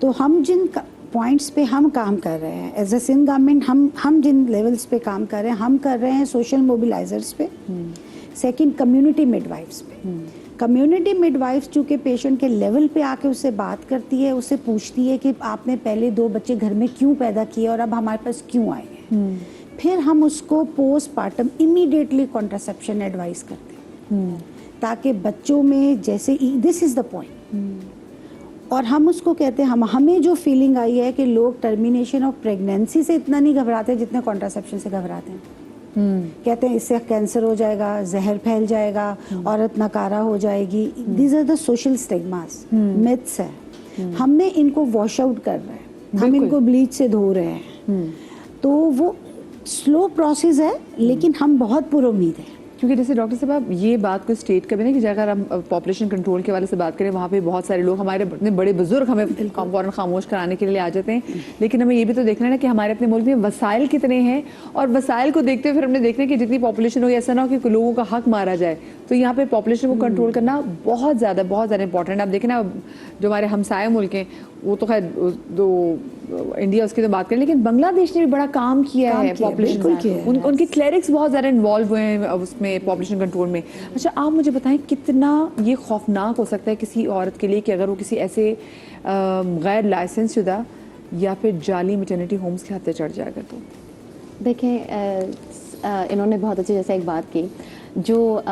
तो हम जिन पॉइंट्स पे हम काम कर रहे हैं एज ए सिंध गवर्नमेंट, हम जिन लेवल्स पे काम कर रहे हैं, हम कर रहे हैं सोशल मोबिलाइजर्स पे, सेकंड कम्युनिटी मिडवाइफ्स पे। कम्युनिटी मिडवाइफ्स चूँकि पेशेंट के लेवल पे आके उससे बात करती है, उससे पूछती है कि आपने पहले 2 बच्चे घर में क्यों पैदा किए और अब हमारे पास क्यों आए हैं। फिर हम उसको पोस्टपार्टम इमीडिएटली कॉन्ट्रासेप्शन एडवाइस करते हैं ताकि बच्चों में जैसे दिस इज़ द पॉइंट। और हम उसको कहते हैं हमें जो फीलिंग आई है कि लोग टर्मिनेशन ऑफ प्रेगनेंसी से इतना नहीं घबराते जितने कॉन्ट्रासेप्शन से घबराते हैं। कहते हैं इससे कैंसर हो जाएगा, जहर फैल जाएगा, औरत नकारा हो जाएगी। These are the social stigmas, myths है। हमने इनको वॉश आउट कर रहे हैं, हम इनको ब्लीच से धो रहे हैं। तो वो स्लो प्रोसेस है लेकिन हम बहुत पुरुमीद हैं। क्योंकि जैसे डॉक्टर साहब ये बात को स्टेट करें ना कि अगर हम पॉपुलेशन कंट्रोल के वाले से बात करें, वहाँ पे बहुत सारे लोग, हमारे अपने बड़े बुजुर्ग हमें फ़ौरन खामोश कराने के लिए आ जाते हैं, लेकिन हमें ये भी तो देखना है ना कि हमारे अपने मुल्क में वसाइल कितने हैं, और वसाइल को देखते हुए फिर हमने देखना है कि जितनी पॉपुलेशन हो ऐसा ना हो कि लोगों का हक मारा जाए। तो यहाँ पे पॉपुलेशन को कंट्रोल करना बहुत ज़्यादा इंपॉर्टेंट है। आप देखें ना जो हमारे हमसाया मुल्क हैं वो तो खैर दो इंडिया उसकी तो बात करें, लेकिन बांग्लादेश ने भी बड़ा काम किया है बिल्कुल किया है। पॉपुलेशन, उनके क्लेरिक्स बहुत ज़्यादा इन्वॉल्व हुए हैं उसमें पॉपुलेशन कंट्रोल में। अच्छा, आप मुझे बताएं कितना ये खौफनाक हो सकता है किसी औरत के लिए कि अगर वो किसी ऐसे गैर लाइसेंस शुदा या फिर जाली मैटरनिटी होम्स के हत्या चढ़ जाएगा तो? देखें, इन्होंने बहुत अच्छी जैसे एक बात की, जो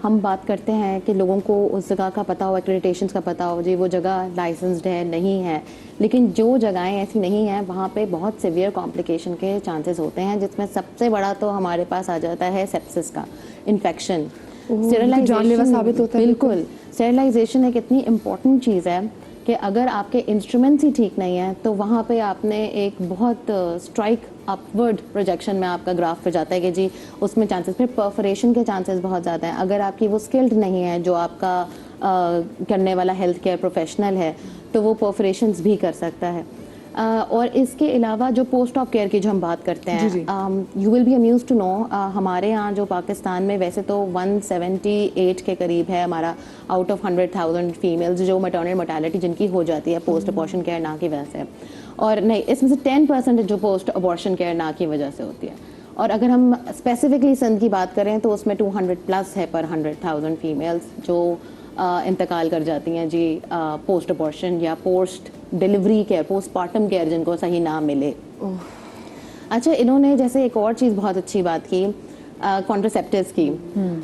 हम बात करते हैं कि लोगों को उस जगह का पता हो, एक्रेडिटेशंस का पता हो, जी वो जगह लाइसेंस्ड है नहीं है, लेकिन जो जगहें ऐसी नहीं हैं वहाँ पे बहुत सिवियर कॉम्प्लिकेशन के चांसेस होते हैं, जिसमें सबसे बड़ा तो हमारे पास आ जाता है सेप्सिस का इन्फेक्शन। जानलेवा साबित होता है। बिल्कुल, स्टेरिलाइजेशन एक इतनी इम्पॉर्टेंट चीज़ है कि अगर आपके इंस्ट्रूमेंट्स ही ठीक नहीं हैं तो वहाँ पे आपने एक बहुत स्ट्राइक अपवर्ड प्रोजेक्शन में आपका ग्राफ पे जाता है कि जी उसमें चांसेस, फिर परफोरेशन के चांसेस बहुत ज़्यादा हैं। अगर आपकी वो स्किल्ड नहीं है जो आपका करने वाला हेल्थ केयर प्रोफेशनल है तो वो परफोरेशंस भी कर सकता है। और इसके अलावा जो पोस्ट ऑफ केयर की जो हम बात करते हैं, you will be amused to know, हमारे यहाँ जो पाकिस्तान में वैसे तो 178 के करीब है हमारा आउट ऑफ 100,000 फीमेल्स जो मैटरनल मोर्टेलिटी जिनकी हो जाती है पोस्ट अबॉर्शन केयर ना की वजह से, और नहीं इसमें से 10% जो पोस्ट अबॉर्शन केयर ना की वजह से होती है। और अगर हम स्पेसिफिकली सिंध की बात करें तो उसमें 200+ है पर 100,000 फीमेल्स जो इंतकाल कर जाती हैं जी पोस्ट अबॉर्शन या post delivery care, postmortem care जिनको सही ना मिले। अच्छा, इन्होंने जैसे एक और चीज़ बहुत अच्छी बात की कॉन्ट्रासेप्टिव्स की।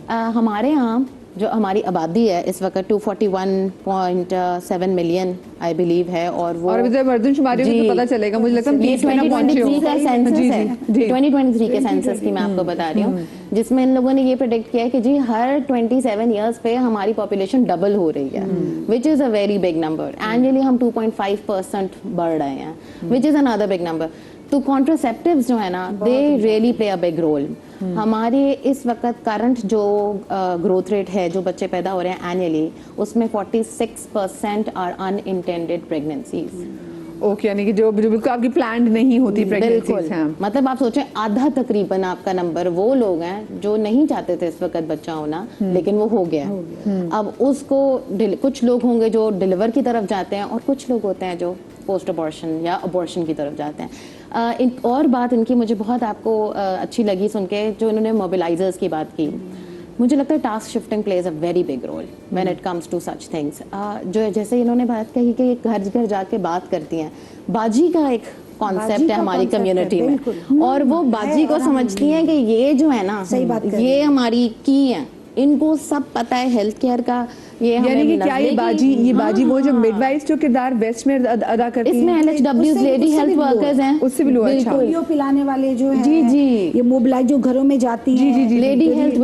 हमारे यहाँ जो हमारी आबादी है इस वक्त 241.7 मिलियन आई बिलीव है, और वो और अभी मर्दमशुमारी में तो पता चलेगा, मुझे लगता है 2023 का सेंसस है, 2023 के सेंसस की मैं आपको बता रही हूँ, जिसमें इन लोगों ने ये प्रेडिक्ट किया है कि जी हर 27 इयर्स पे हमारी पॉपुलेशन डबल हो रही है, which is a very big number. Annually हम 2.5% बढ़ रहे हैं, which is another big number. तो कॉन्ट्रासेप्टिव्स जो है ना, they really play a big role. हमारे इस वक्त करंट जो ग्रोथ रेट है जो बच्चे पैदा हो रहे हैं एनुअली, उसमें 46% आर अनइंटेंडेड प्रेगनेंसीज। ओके, यानी कि जो बिल्कुल आपकी प्लान्ड नहीं होती प्रेगनेंसीज हैं। मतलब आप सोचें आधा तकरीबन आपका नंबर वो लोग हैं जो नहीं चाहते थे इस वक्त बच्चा होना, लेकिन वो हो गया। अब उसको कुछ लोग होंगे जो डिलीवर की तरफ जाते हैं और कुछ लोग होते हैं जो पोस्ट अबॉर्शन या अबॉर्शन की तरफ जाते हैं। एक और बात इनकी मुझे बहुत आपको अच्छी लगी सुन के, जो इन्होंने मोबिलाइजर्स की बात की। मुझे लगता है task shifting plays a very big role when it comes to such things. जो जैसे इन्होंने बात कही कि घर घर जाके बात करती हैं, बाजी का एक कॉन्सेप्ट है हमारी कम्युनिटी में, और वो बाजी को समझती हैं कि ये जो है ना, सही बात ये हमारी की है, इनको सब पता है हेल्थ केयर का। यानी कि क्या ये बाजी वो जो मिडवाइफ जो किरदार वेस्ट में अदा करती इसमें LHWs लेडी हेल्थ वर्कर्स हैं, उससे भी लो। अच्छा, पोलियो पिलाने वाले जो हैं, जी ये मोबिलाइज जो घरों में जाती हैं, लेडी हेल्थ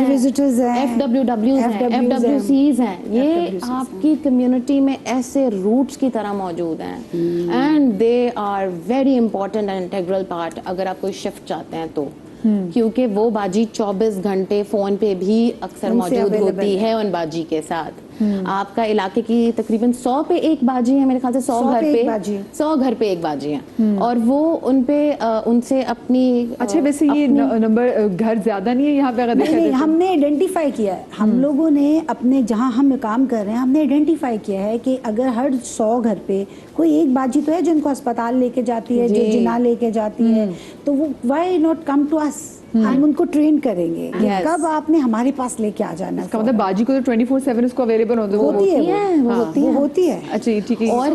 विजिटर्स हैं, FWWs हैं, FWCs हैं, ये आपकी कम्युनिटी में ऐसे रूट्स की तरह मौजूद हैं, and they are very important and integral part अगर आप कोई शिफ्ट चाहते हैं तो, क्योंकि वो बाजी 24 घंटे फोन पे भी अक्सर मौजूद होती है उन बाजी के साथ। आपका इलाके की तकरीबन 100 पे एक बाजी है, मेरे ख्याल से 100 घर पे एक बाजी है, और वो उन पे उनसे अपनी। अच्छा, वैसे ये नंबर घर ज्यादा नहीं है यहाँ पे? अगर नहीं, हमने आइडेंटिफाई किया है, हम लोगों ने अपने जहाँ हम काम कर रहे हैं हमने आइडेंटिफाई किया है कि अगर हर 100 घर पे कोई एक बाजी तो है जिनको अस्पताल लेके जाती है, जो जिना लेके जाती है, तो वो why not come to us, हम उनको ट्रेन करेंगे कि कब आपने हमारे पास लेके आ जाना। इसका मतलब बाजी को तो 24/7 उसको अवेलेबल होती है। अच्छा, ठीक है। और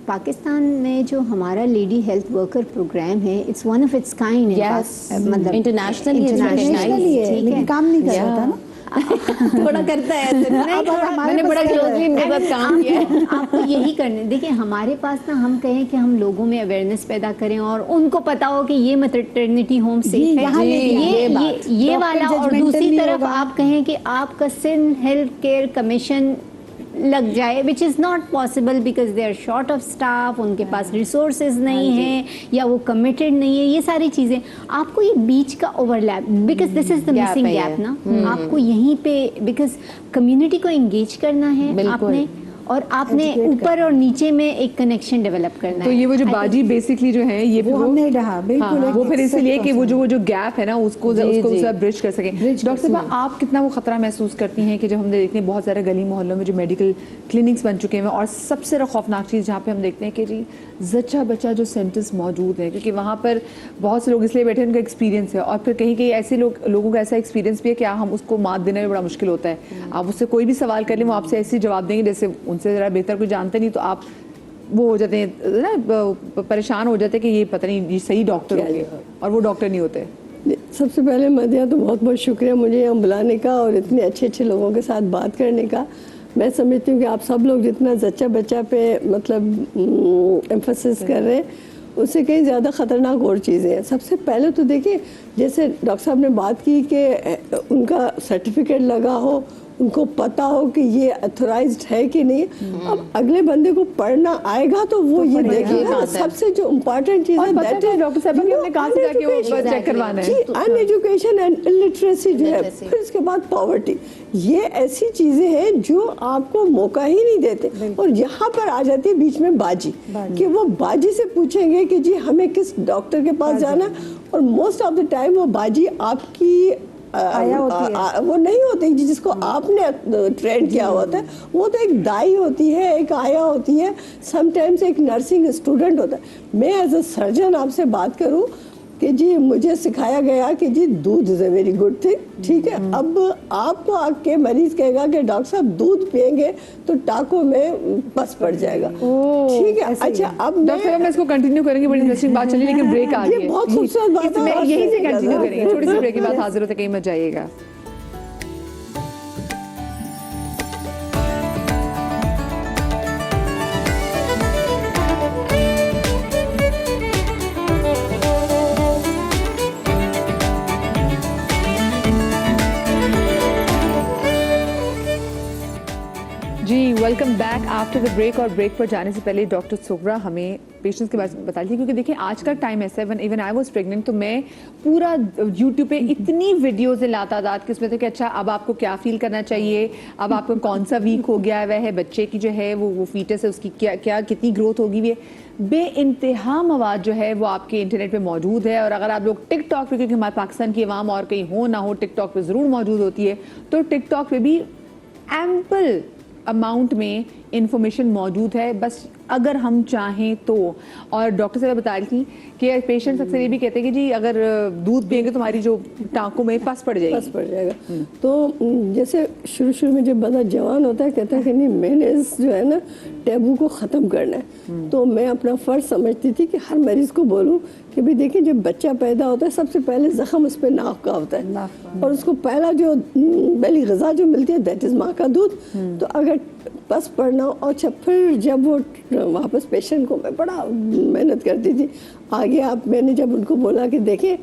पाकिस्तान में जो हमारा लेडी हेल्थ वर्कर प्रोग्राम है, it's one of its kind, मतलब इंटरनेशनली लेकिन काम नहीं कर रहा था ना। थोड़ा करता है, मैंने बड़ा क्लोजली इनके साथ काम किया है। आपको यही करने, देखिए हमारे पास ना, हम कहें कि हम लोगों में अवेयरनेस पैदा करें और उनको पता हो कि ये मैटरनिटी होम सेफ है, ये वाला, और दूसरी तरफ आप कहें कि आपका सिंध हेल्थ केयर कमीशन लग जाए, which is not possible because they are short of staff, उनके पास रिसोर्सेज नहीं है या वो कमिटेड नहीं है, ये सारी चीज़ें। आपको ये बीच का overlap, because this is the missing gap ना, आपको यहीं पे, बिकॉज कम्युनिटी को एंगेज करना है आपने, और आपने ऊपर और नीचे में एक कनेक्शन डेवलप करना तो है। ये वो जो बाजी बेसिकली जो है ये वो हमने ढहा बिल्कुल वो फिर इसलिए कि वो जो गैप है ना उसको जी। ब्रिज कर सके। डॉक्टर साहब आप कितना वो खतरा महसूस करती हैं कि जब हम देखते हैं बहुत सारे गली मोहल्लों में जो मेडिकल क्लिनिक्स बन चुके हैं और सबसे ज़्यादा खौफनाक चीज़ जहाँ पे हम देखते हैं कि जी जच्चा बच्चा जो सेंटर्स मौजूद हैं, क्योंकि वहाँ पर बहुत से लोग इसलिए बैठे हैं, उनका एक्सपीरियंस है, और फिर कहीं कहीं ऐसे लोगों का ऐसा एक्सपीरियंस भी है कि हम उसको मात देने में बड़ा मुश्किल होता है। आप उससे कोई भी सवाल कर लें वो आपसे ऐसे जवाब देंगे जैसे उनसे ज़रा बेहतर कोई जानते नहीं, तो आप वो हो जाते हैं ना, परेशान हो जाते हैं कि ये पता नहीं ये सही डॉक्टर होंगे और वो डॉक्टर नहीं होते। सबसे पहले मदिया तो बहुत बहुत शुक्रिया मुझे यहाँ बुलाने का और इतने अच्छे अच्छे लोगों के साथ बात करने का। मैं समझती हूँ कि आप सब लोग जितना जच्चा बच्चा पे मतलब एम्फोसिस कर रहे हैं उससे कहीं ज़्यादा ख़तरनाक और चीज़ें हैं। सबसे पहले तो देखिए, जैसे डॉक्टर साहब ने बात की कि उनका सर्टिफिकेट लगा हो, उनको पता हो कि ये अथोराइज्ड है कि नहीं। अब अगले बंदे को पढ़ना आएगा तो वो ये देखेगा। सबसे जो इम्पोर्टेंट चीज़ है दैट इज डॉक्टर साहब कि हमने कहाँ से जाके वो चेक करवाना है। अनएजुकेशन एंड इलिटरेसी जो है, फिर उसके बाद पॉवर्टी, ये ऐसी चीजें हैं जो आपको मौका ही नहीं देते। और यहाँ पर आ जाती है बीच में बाजी कि वो बाजी से पूछेंगे कि जी हमें किस डॉक्टर के पास जाना, और मोस्ट ऑफ द टाइम वो बाजी आपकी वो नहीं होती जिसको आपने ट्रेन किया होता है। वो तो एक दाई होती है, एक आया होती है, समटाइम्स एक नर्सिंग स्टूडेंट होता है। मैं एज अ सर्जन आपसे बात करूं कि जी मुझे सिखाया गया कि जी दूध is a very good thing, ठीक है। अब आपको आके मरीज कहेगा कि डॉक्टर साहब दूध पियेंगे तो टाकों में पस पड़ जाएगा, ठीक है। अच्छा, अब डॉक्टर साहब हम इसको कंटिन्यू करेंगे, बड़ी इंटरेस्टिंग बात चली, लेकिन ब्रेक आ गई है। बहुत खूबसूरत बात है, यहीं से कंटिन्यू करेंगे, छोटी सी ब्रेक के बाद हाजिर होते, कहीं मत जाइएगा। जी welcome back after the break. और ब्रेक पर जाने से पहले डॉक्टर सुगरा हमें पेशेंट्स के बारे में बता रही थी, क्योंकि देखिए आज का टाइम ऐसा है, इवन आई वाज प्रेग्नेंट तो मैं पूरा यूट्यूब पे इतनी वीडियोज़ लातादाद के उसमें थे कि अच्छा अब आपको क्या फील करना चाहिए, अब आपको कौन सा वीक हो गया है बच्चे की जो है वो फीटस है उसकी क्या कितनी ग्रोथ होगी, भी बे इंतहा मवाद जो है वो आपके इंटरनेट पे मौजूद है। और अगर आप लोग टिकटॉक पे, क्योंकि हमारे पाकिस्तान की आवाम और कहीं हो ना हो टिकटॉक पे ज़रूर मौजूद होती है, तो टिकटॉक पे भी एम्पल अमाउंट में इंफॉर्मेशन मौजूद है, बस अगर हम चाहें तो। और डॉक्टर साहब बता रही थी कि पेशेंट्स अक्सर ये भी कहते हैं कि जी अगर दूध पिएंगे तो हमारी जो टाँकों में पस पड़ जाएगी। तो जैसे शुरू में जब बंदा जवान होता है कहता है कि नहीं मैंने जो है ना टैबू को ख़त्म करना है, तो मैं अपना फ़र्ज समझती थी कि हर मरीज़ को बोलूँ कि भाई देखिए जब बच्चा पैदा होता है सबसे पहले ज़ख्म उस पर नाक का होता है, और उसको पहला जो पहली ग़िज़ा जो मिलती है दैट इज़ माँ का दूध। तो अगर बस पढ़ना, और फिर जब वो वापस पेशेंट को मैं बड़ा मेहनत करती थी आगे। मैंने जब उनको बोला कि देखिए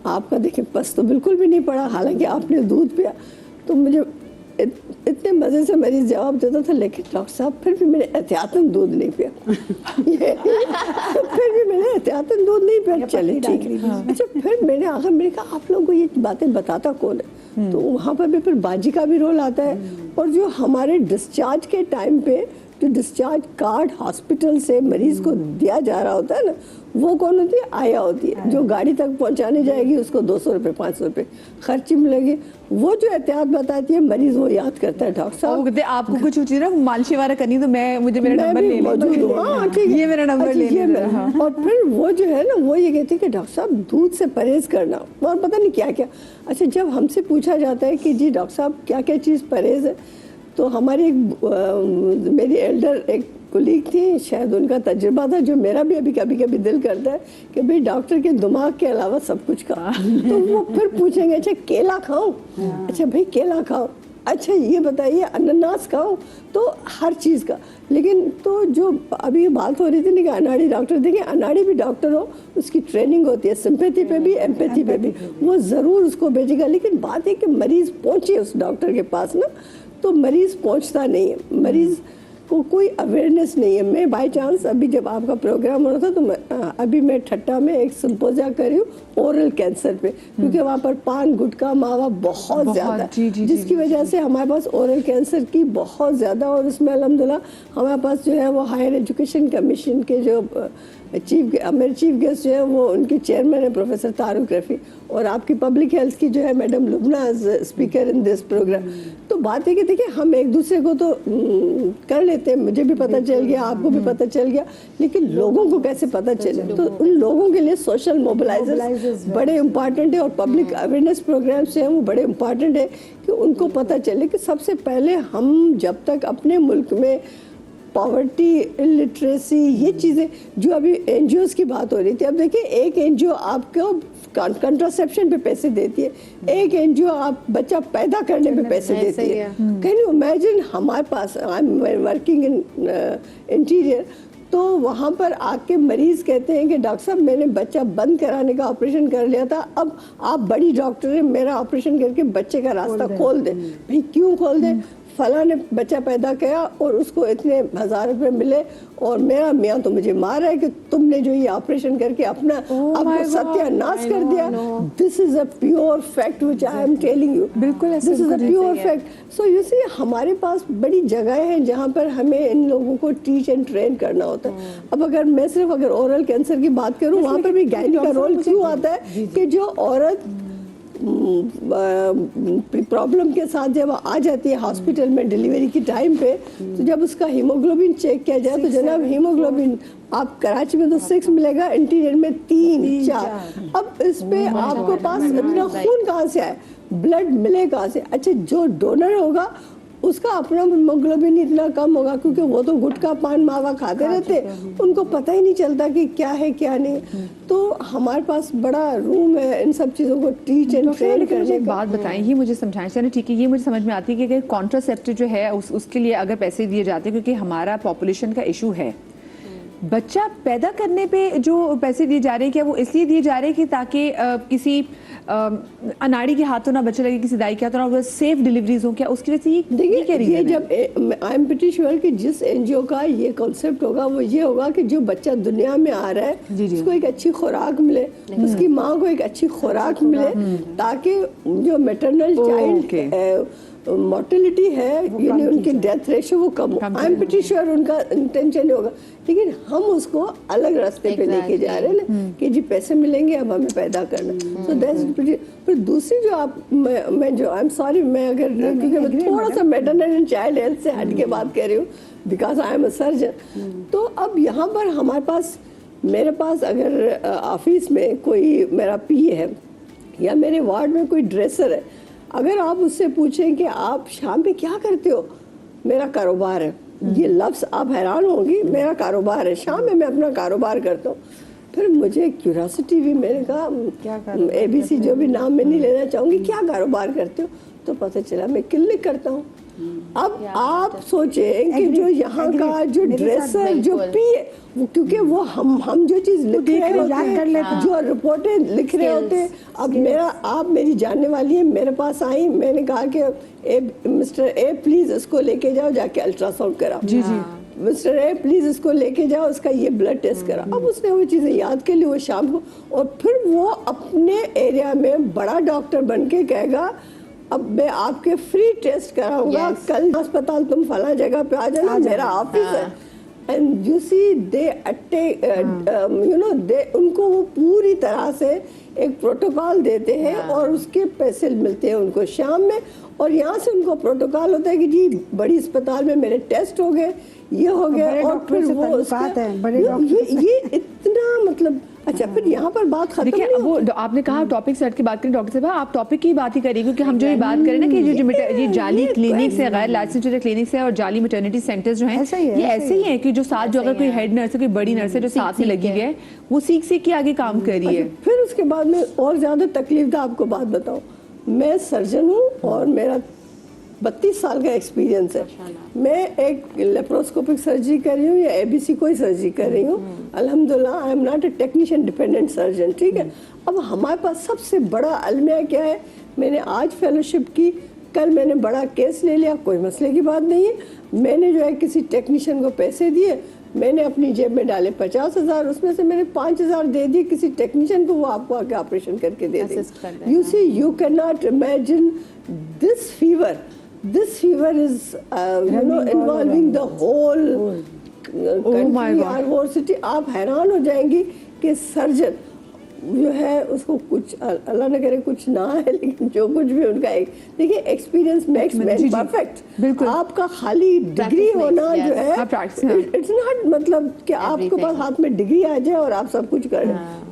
आपका देखिए बस तो बिल्कुल भी नहीं पड़ा, हालांकि आपने दूध पिया, तो मुझे इतने मज़े से मरीज जवाब देता था, लेकिन डॉक्टर साहब फिर भी मैंने एहतियातन दूध नहीं पिया फिर भी मैंने एहतियातन दूध नहीं पिया। चले ठीक है। अच्छा, फिर मैंने आखिर मैंने कहा आप लोगों को ये बातें बताता कौन है, तो वहाँ पर भी फिर बाजी का भी रोल आता है। और जो हमारे डिस्चार्ज के टाइम पे जो डिस्चार्ज कार्ड हॉस्पिटल से मरीज को दिया जा रहा होता है ना, वो कौन होती है, आया होती है, जो गाड़ी तक पहुंचाने जाएगी उसको 200 रुपये 500 रुपये खर्ची मिलेगी। वो जो एहतियात बताती है मरीज वो याद करता है। डॉक्टर साहब आपको कुछ चीज ना मालशी वाला करनी तो मुझे मेरा नंबर ले लीजिए, ये मेरा नंबर ले लीजिए। और फिर वो जो है ना वो ये कहती है कि डॉक्टर साहब दूध से परहेज करना और पता नहीं क्या क्या। अच्छा, जब हमसे पूछा जाता है कि जी डॉक्टर साहब क्या क्या चीज़ परहेज है, तो हमारी मेरी एल्डर एक कुलीग थी, शायद उनका तजुर्बा था जो मेरा भी अभी कभी कभी दिल करता है कि भाई डॉक्टर के दिमाग के अलावा सब कुछ खाओ। तो वो फिर पूछेंगे अच्छा केला खाओ, अच्छा भाई केला खाओ, अच्छा ये बताइए अनानास खाओ, तो हर चीज़ का। लेकिन तो जो अभी बात हो रही थी ना कि अनाड़ी डॉक्टर, देखिए अनाड़ी भी डॉक्टर हो उसकी ट्रेनिंग होती है, सिंपैथी पे भी एम्पैथी पे भी, वो ज़रूर उसको भेजेगा। लेकिन बात है कि मरीज़ पहुँचे उस डॉक्टर के पास ना, तो मरीज़ पहुँचता नहीं है। मरीज़ को कोई अवेयरनेस नहीं है। मैं बाय चांस अभी जब आपका प्रोग्राम हो रहा था तो अभी मैं ठट्टा में एक सिंपोजिया कर रही हूँ ओरल कैंसर पे, क्योंकि वहाँ पर पान गुटखा मावा बहुत ज़्यादा, जिसकी वजह से हमारे पास ओरल कैंसर की बहुत ज़्यादा, और उसमें अल्हम्दुलिल्लाह हमारे पास जो है वो हायर एजुकेशन कमीशन के जो मेरे चीफ गेस्ट जो है वो उनके चेयरमैन है प्रोफेसर तारुक रफ़ी, और आपकी पब्लिक हेल्थ की जो है madam Lubna speaker in this programme. तो बात है कि देखिए हम एक दूसरे को तो कर लेते हैं, मुझे भी पता चल गया, आपको भी पता चल गया, लेकिन लोगों को कैसे पता चले, तो उन लोगों के लिए सोशल मोबिलाइजर्स बड़े इम्पॉर्टेंट है, और पब्लिक अवेयरनेस प्रोग्राम्स जो हैं वो बड़े इम्पॉर्टेंट है कि उनको पता चले कि सबसे पहले हम जब तक अपने मुल्क में पॉवर्टी, इलिटरेसी, ये चीज़ें जो अभी एनजीओज की बात हो रही थी, अब देखिए एक एनजीओ आपको कंट्रासेप्शन पे पैसे देती है, एक एनजीओ आप बच्चा पैदा करने पे पैसे देती है। कैन यू इमेजिन, हमारे पास I am working in interior, तो वहाँ पर आके मरीज कहते हैं कि डॉक्टर साहब मैंने बच्चा बंद कराने का ऑपरेशन कर लिया था, अब आप बड़ी डॉक्टर हैं, मेरा ऑपरेशन करके बच्चे का रास्ता खोल दें। भाई क्यों खोल दें? फला ने बच्चा पैदा किया और उसको इतने 1000 रुपए मिले, और मेरा मियाँ तो मुझे मार रहा है कि तुमने जो ये ऑपरेशन करके अपना सत्यानाश कर दिया। This is a pure fact which I am telling you, बिल्कुल this is a pure fact. So you see हमारे पास बड़ी जगह है जहाँ पर हमें इन लोगों को टीच एंड ट्रेन करना होता है। अब अगर ओरल कैंसर की बात करूँ, वहाँ पर भी गायनी का रोल क्यों आता है कि जो औरत प्रॉब्लम के साथ जब आ जाती है हॉस्पिटल में डिलीवरी के टाइम पे, तो जब उसका हीमोग्लोबिन चेक किया जाए तो जनाब हीमोग्लोबिन आप कराची में तो 6 मिलेगा, इंटीरियर में 3-4। अब इस पे आपको पास इतना खून कहाँ से आए, ब्लड मिले कहाँ से? अच्छा, जो डोनर होगा उसका अपना हीमोग्लोबिन इतना कम होगा, क्योंकि वो तो गुटखा पान मावा खाते रहते, उनको पता ही नहीं चलता कि क्या है क्या नहीं। तो हमारे पास बड़ा रूम है इन सब चीज़ों को टीच एंड ट्रेन करने का। बात बताएं, ये मुझे समझाएं। चलिए ठीक है, ये मुझे समझ में आती है कि अगर कॉन्ट्रासेप्टिव जो है उसके लिए अगर पैसे दिए जाते हैं, क्योंकि हमारा पॉपुलेशन का इशू है, बच्चा पैदा करने पे जो पैसे दिए जा रहे हैं, क्या वो इसलिए दिए जा रहे हैं कि ताकि किसी अनाड़ी के हाथों ना बच्चे लगे, किसी दाई के हाथों ना सेफ डिलीवरीज हो, क्या उसकी वजह से देखिए ये जब आई एम प्रीटी श्योर कि जिस एनजीओ का ये कॉन्सेप्ट होगा वो ये होगा कि जो बच्चा दुनिया में आ रहा है उसको एक अच्छी खुराक मिले, उसकी माँ को एक अच्छी खुराक मिले, ताकि जो मैटरनल चाइल्ड मोर्टेलिटी है यानी उनकी डेथ रेशियो वो कम हो। आई एम प्रीटी श्योर उनका इंटेंशन होगा, लेकिन हम उसको अलग रास्ते पे लेके जा रहे हैं ना कि जी पैसे मिलेंगे अब हमें पैदा करना। So that's pretty. फिर दूसरी जो आप मैं जो आई एम सॉरी, मैं अगर क्योंकि मैं थोड़ा सा मैटरनल एंड चाइल्ड हेल्थ से हट के बात कर रही हूँ because I am a surgeon. तो अब यहाँ पर हमारे पास, मेरे पास अगर ऑफिस में कोई मेरा पी है या मेरे वार्ड में कोई ड्रेसर है, अगर आप उससे पूछें कि आप शाम पे क्या करते हो, मेरा कारोबार है, ये लफ्ज़ आप हैरान होंगी, मेरा कारोबार है, शाम में मैं अपना कारोबार करता हूँ। फिर मुझे क्यूरियोसिटी भी, मैंने कहा ABC जो भी नाम मैं नहीं लेना चाहूँगी, क्या कारोबार करते हो? तो पता चला मैं क्लिनिक करता हूँ। अब आप सोचें कि जो यहाँ का जो ड्रेसर जो पी है वो, क्योंकि वो हम जो चीज़ लिख रहे होते हैं, जो रिपोर्टें लिख रहे होते हैं। अब आप मेरी जानने वाली है, मेरे पास आई, मैंने कहा कि मिस्टर ए प्लीज़ इसको लेके जाओ, जाके अल्ट्रासाउंड कराओ। जी जी मिस्टर ए प्लीज़ इसको लेके जाओ, उसका ये ब्लड टेस्ट करा। अब उसने वो चीज़ें याद कर ली वो शाम को, और फिर वो अपने एरिया में बड़ा डॉक्टर बन के कहेगा अब मैं आपके फ्री टेस्ट कराऊंगा, कल अस्पताल तुम फला जगह पे आ जाना, मेरा ऑफिस है। And you see they attack you know they, उनको वो पूरी तरह से एक प्रोटोकॉल देते हैं और उसके पैसे मिलते हैं उनको शाम में, और यहाँ से उनको प्रोटोकॉल होता है कि जी बड़ी अस्पताल में मेरे टेस्ट हो गए, ये हो गया, और फिर वो ये इतना मतलब। अच्छा, फिर यहाँ पर बात खत्म नहीं होती। वो आपने कहा टॉपिक सेट की बात करें, डॉक्टर साहब आप टॉपिक की बात ही करिए, क्योंकि हम जो ये बात करें ना कि ये जाली क्लिनिक्स है, गैर लाइसेंस्ड क्लिनिक्स है और जाली मैटरनिटी सेंटर्स जो हैं, ये ऐसे ही है कि जो साथ जो अगर कोई हेड नर्स है, कोई बड़ी नर्स है जो साथ में लगी है, वो सीख के आगे काम कर रही है। फिर उसके बाद में और ज्यादा तकलीफ था, आपको बात बताऊँ, मैं सर्जन हूँ और मेरा 32 साल का एक्सपीरियंस है। मैं एक लेप्रोस्कोपिक सर्जरी कर रही हूँ या ABC कोई सर्जरी कर रही हूँ, अल्हम्दुलिल्लाह I am not a technician dependent surgeon, ठीक है। अब हमारे पास सबसे बड़ा अलमिया क्या है, मैंने आज फेलोशिप की, कल मैंने बड़ा केस ले लिया, कोई मसले की बात नहीं है। मैंने जो है किसी टेक्नीशियन को पैसे दिए, मैंने अपनी जेब में डाले 50,000, उसमें से मैंने 5,000 दे दिए किसी टेक्नीशियन को, वो आपको आके ऑपरेशन करके दे देंगे। You see, you can not imagine this fever is involving the whole country और होल सिटी। आप हैरान हो जाएंगी कि सर्जन जो है उसको कुछ अल्लाह न करे कुछ ना है, लेकिन जो कुछ भी उनका एक देखिए एक्सपीरियंस मेक्स मैन परफेक्ट। आपका खाली डिग्री होना जो है इट्स नॉट मतलब कि आपके पास हाथ में डिग्री आ जाए और आप सब कुछ कर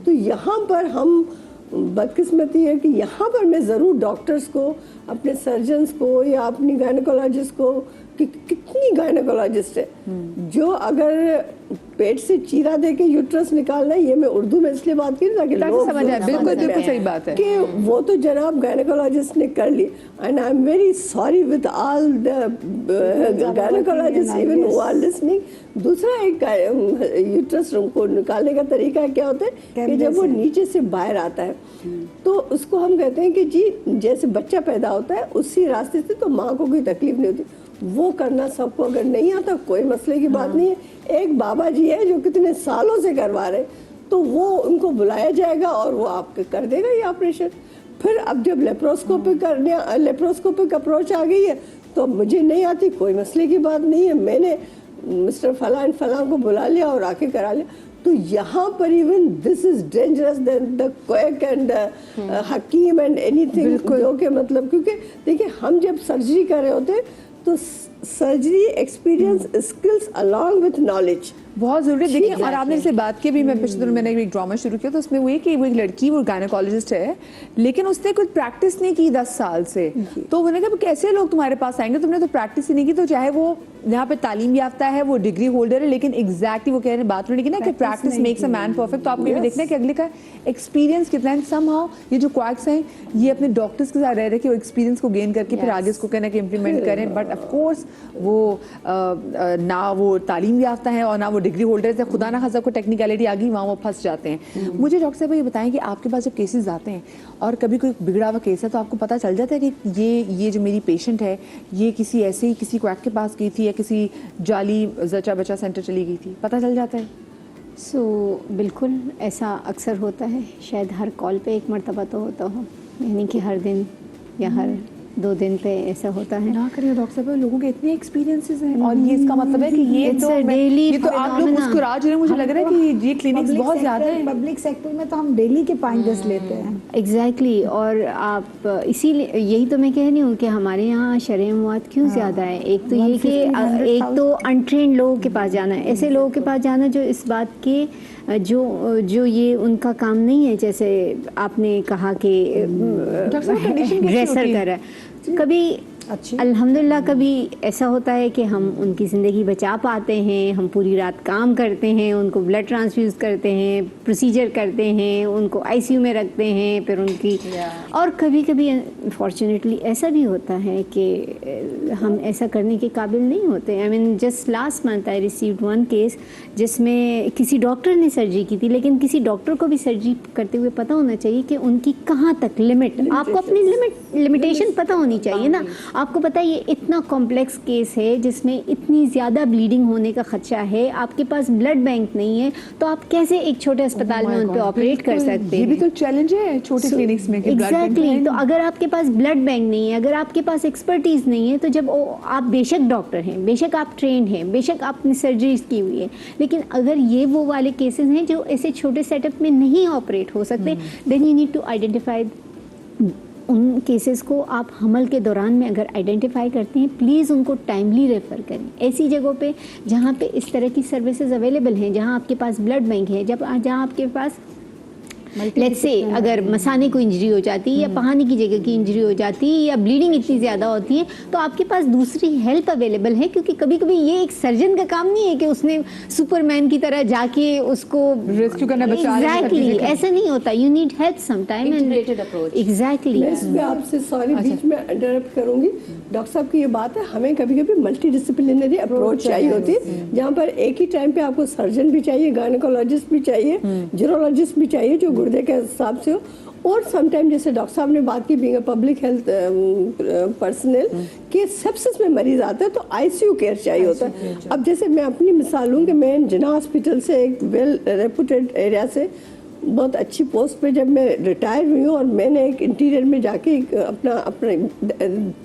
तो यहाँ पर हम बदकिस्मती है कि यहाँ पर मैं ज़रूर डॉक्टर्स को, अपने सर्जन्स को या अपनी गायनेकोलॉजिस्ट को, कि कितनी गायनेकोलॉजिस्ट है जो अगर पेट से चीरा दे के यूट्रस निकालना है, ये मैं उर्दू में इसलिए बात की ताकि लोग समझ आए। बिल्कुल सही बात है कि वो तो जनाब गायनेकोलॉजिस्ट ने कर ली। And I am very sorry with all the gynaecologist even who are listening. दूसरा एक यूट्रस को निकालने का तरीका क्या होता है कि जब वो नीचे से बाहर आता है तो उसको हम कहते हैं कि जी जैसे बच्चा पैदा होता है उसी रास्ते से, तो माँ को कोई तकलीफ नहीं होती। वो करना सबको अगर नहीं आता कोई मसले की बात नहीं है। एक बाबा जी है जो कितने सालों से करवा रहे, तो वो उनको बुलाया जाएगा और वो आपके कर देगा ये ऑपरेशन। फिर अब जब लेप्रोस्कोपिक अप्रोच आ गई है तो मुझे नहीं आती, कोई मसले की बात नहीं है, मैंने मिस्टर फलां फलां को बुला लिया और आके करा लिया। तो यहाँ पर even this is dangerous than the quack and हकीम एंड एनीथिंग, जो कि मतलब क्योंकि देखिए हम जब सर्जरी कर रहे होते हैं तो surgery experience skills along with knowledge बहुत जरूरी है। देखिए और आपने जैसे बात की भी, मैं पिछले दिनों मैंने एक ड्रामा शुरू किया तो उसमें वो कि वो एक लड़की वो गायनेकोलॉजिस्ट है लेकिन उसने कुछ प्रैक्टिस नहीं की 10 साल से। तो उन्होंने कहा कैसे लोग तुम्हारे पास आएंगे, तुमने तो प्रैक्टिस ही नहीं की। तो चाहे वो यहाँ पे तालीम याफ्ता है, वो डिग्री होल्डर है, लेकिन एग्जैक्टली वो कह रहे हैं बात होने की ना कि practice makes a man perfect. तो आपको ये भी देखना है कि अगले का एक्सपीरियंस कितना है। समहाउ ये जो क्वैक्स हैं ये अपने डॉक्टर्स के साथ रह रहे कि वो एक्सपीरियंस को गेन करके फिर आगे इसको कहना कि इम्प्लीमेंट करें। बट ऑफकोर्स वो ना वो तालीम याफ्ता है और ना वो डिग्री होल्डर है, खुदा ना खासा को टेक्निकलिटी आ गई वहाँ वो फंस जाते हैं। मुझे डॉक्टर साहब ये बताएं कि आपके पास जब केसेस आते हैं और कभी कोई बिगड़ा हुआ केस है तो आपको पता चल जाता है कि ये जो मेरी पेशेंट है ये किसी ऐसे ही किसी क्वैक के पास गई थी या किसी जाली जचा बचा सेंटर चली गई थी, पता चल जाता है? बिल्कुल ऐसा अक्सर होता है, शायद हर कॉल पे एक मर्तबा तो होता हो, यानी कि हर दिन या हर 2 दिन पे ऐसा होता है। ना करिए डॉक्टर साहब, लोगों के इतने एक्सपीरियंसेस हैं और ये इसका मतलब है कि ये तो आप लोग मुस्कुरा जो रहे, मुझे लग रहा है कि ये क्लिनिक्स बहुत ज़्यादा है पब्लिक सेक्टर में, तो हम डेली के 5-10 लेते हैं। एग्जैक्टली और आप इसीलिए यही तो मैं कह रही हूँ कि हमारे यहाँ शरअ अमवात क्यों ज़्यादा है। एक तो ये कि एक तो अनट्रेंड लोगों के पास जाना है, ऐसे लोगों के पास जाना जो इस बात के जो ये उनका काम नहीं है, जैसे आपने कहा कि ड्रेसर कर रहा है। कभी अल्हम्दुलिल्लाह कभी ऐसा होता है कि हम उनकी ज़िंदगी बचा पाते हैं, हम पूरी रात काम करते हैं, उनको ब्लड ट्रांसफ्यूज़ करते हैं, प्रोसीजर करते हैं, उनको आईसीयू में रखते हैं, फिर उनकी और कभी कभी अनफॉर्चुनेटली ऐसा भी होता है कि हम ऐसा करने के काबिल नहीं होते। I mean just last month I received 1 case जिसमें किसी डॉक्टर ने सर्जरी की थी, लेकिन किसी डॉक्टर को भी सर्जरी करते हुए पता होना चाहिए कि उनकी कहाँ तक लिमिट, आपको अपनी लिमिटेशन पता होनी चाहिए ना। आपको पता है ये इतना कॉम्प्लेक्स केस है जिसमें इतनी ज़्यादा ब्लीडिंग होने का खदशा है, आपके पास ब्लड बैंक नहीं है, तो आप कैसे एक छोटे अस्पताल में उन पर ऑपरेट कर सकते हैं? ये भी तो चैलेंज है छोटे क्लिनिक्स में। एग्जैक्टली तो अगर आपके पास ब्लड बैंक नहीं है, अगर आपके पास एक्सपर्टीज़ नहीं है, तो जब आप बेशक डॉक्टर हैं, बेशक आप ट्रेंड हैं, बेशक आपने सर्जरीज की हुई है, लेकिन अगर ये वो वाले केसेस हैं जो ऐसे छोटे सेटअप में नहीं ऑपरेट हो सकते, then you need to identify उन केसेस को। आप हमल के दौरान में अगर आइडेंटिफाई करते हैं, प्लीज़ उनको टाइमली रेफ़र करें ऐसी जगहों पे जहाँ पे इस तरह की सर्विसेज अवेलेबल हैं, जहाँ आपके पास ब्लड बैंक है, जहाँ आपके पास लेट्स से अगर मसाने को इंजरी हो जाती है या पहानी की जगह की इंजरी हो जाती है या ब्लीडिंग इतनी ज़्यादा होती है, तो आपके पास दूसरी हेल्प अवेलेबल है। क्योंकि कभी कभी ये एक सर्जन का काम नहीं है कि उसने सुपरमैन की तरह जाके उसको रेस्क्यू करना, एग्जैक्टली ऐसा नहीं होता। You need help some time and exactly. मैं इसमें आपसे सॉरी बीच में इंटरप्ट करूंगी। डॉक्टर साहब की ये बात है, हमें कभी कभी मल्टी डिसिप्लिनरी अप्रोच चाहिए होती है, जहाँ पर एक ही टाइम पे आपको सर्जन भी चाहिए, गायनेकोलॉजिस्ट भी चाहिए, यूरोलॉजिस्ट भी चाहिए जो गुर्दे के हिसाब से हो, और समटाइम जैसे डॉक्टर साहब ने बात की being a public health personnel कि सेप्सिस में मरीज आता है तो आईसीयू केयर चाहिए होता है। अब जैसे मैं अपनी मिसाल लूँ कि मैं जिन्ना हॉस्पिटल से एक वेल रेपुटेड एरिया से बहुत अच्छी पोस्ट पे जब मैं रिटायर हुई हूँ और मैंने एक इंटीरियर में जाके अपने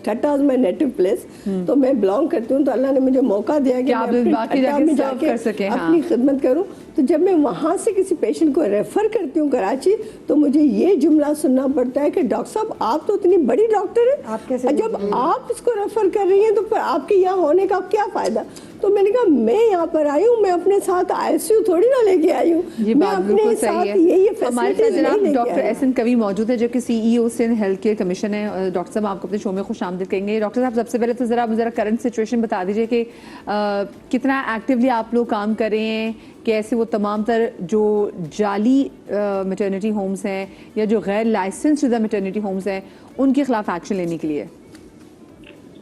ठट्टा माई नेटिव प्लेस, तो मैं बिलोंग करती हूँ, तो अल्लाह ने मुझे मौका दिया कि मैं अपने ठट्टा में जाके अपनी खिदमत करूँ। तो जब मैं वहाँ से किसी पेशेंट को रेफ़र करती हूँ कराची, तो मुझे ये जुमला सुनना पड़ता है कि डॉक्टर साहब आप तो इतनी बड़ी डॉक्टर हैं, जब आप इसको रेफ़र कर रही हैं तो फिर आपके यहाँ होने का क्या फ़ायदा। तो मैंने कहा मैं यहाँ पर आई हूँ, मैं अपने साथ आईसीयू थोड़ी ना लेके आई हूँ, मैं अपने साथ ये फैसिलिटीज नहीं लेके डॉक्टर एहसन कवी मौजूद है जो कि CEO Sindh health care commission है। डॉक्टर साहब आपको अपने शो में खुश आमदीद कहेंगे। डॉक्टर साहब सबसे पहले तो ज़रा करंट सिचुएशन बता दीजिए कि कितना एक्टिवली आप लोग काम कर रहे हैं, कैसे वो तमाम तर जो जाली मैटरनिटी होम्स हैं या जो गैर लाइसेंस शुदा मैटरनिटी होम्स हैं उनके खिलाफ एक्शन लेने के लिए।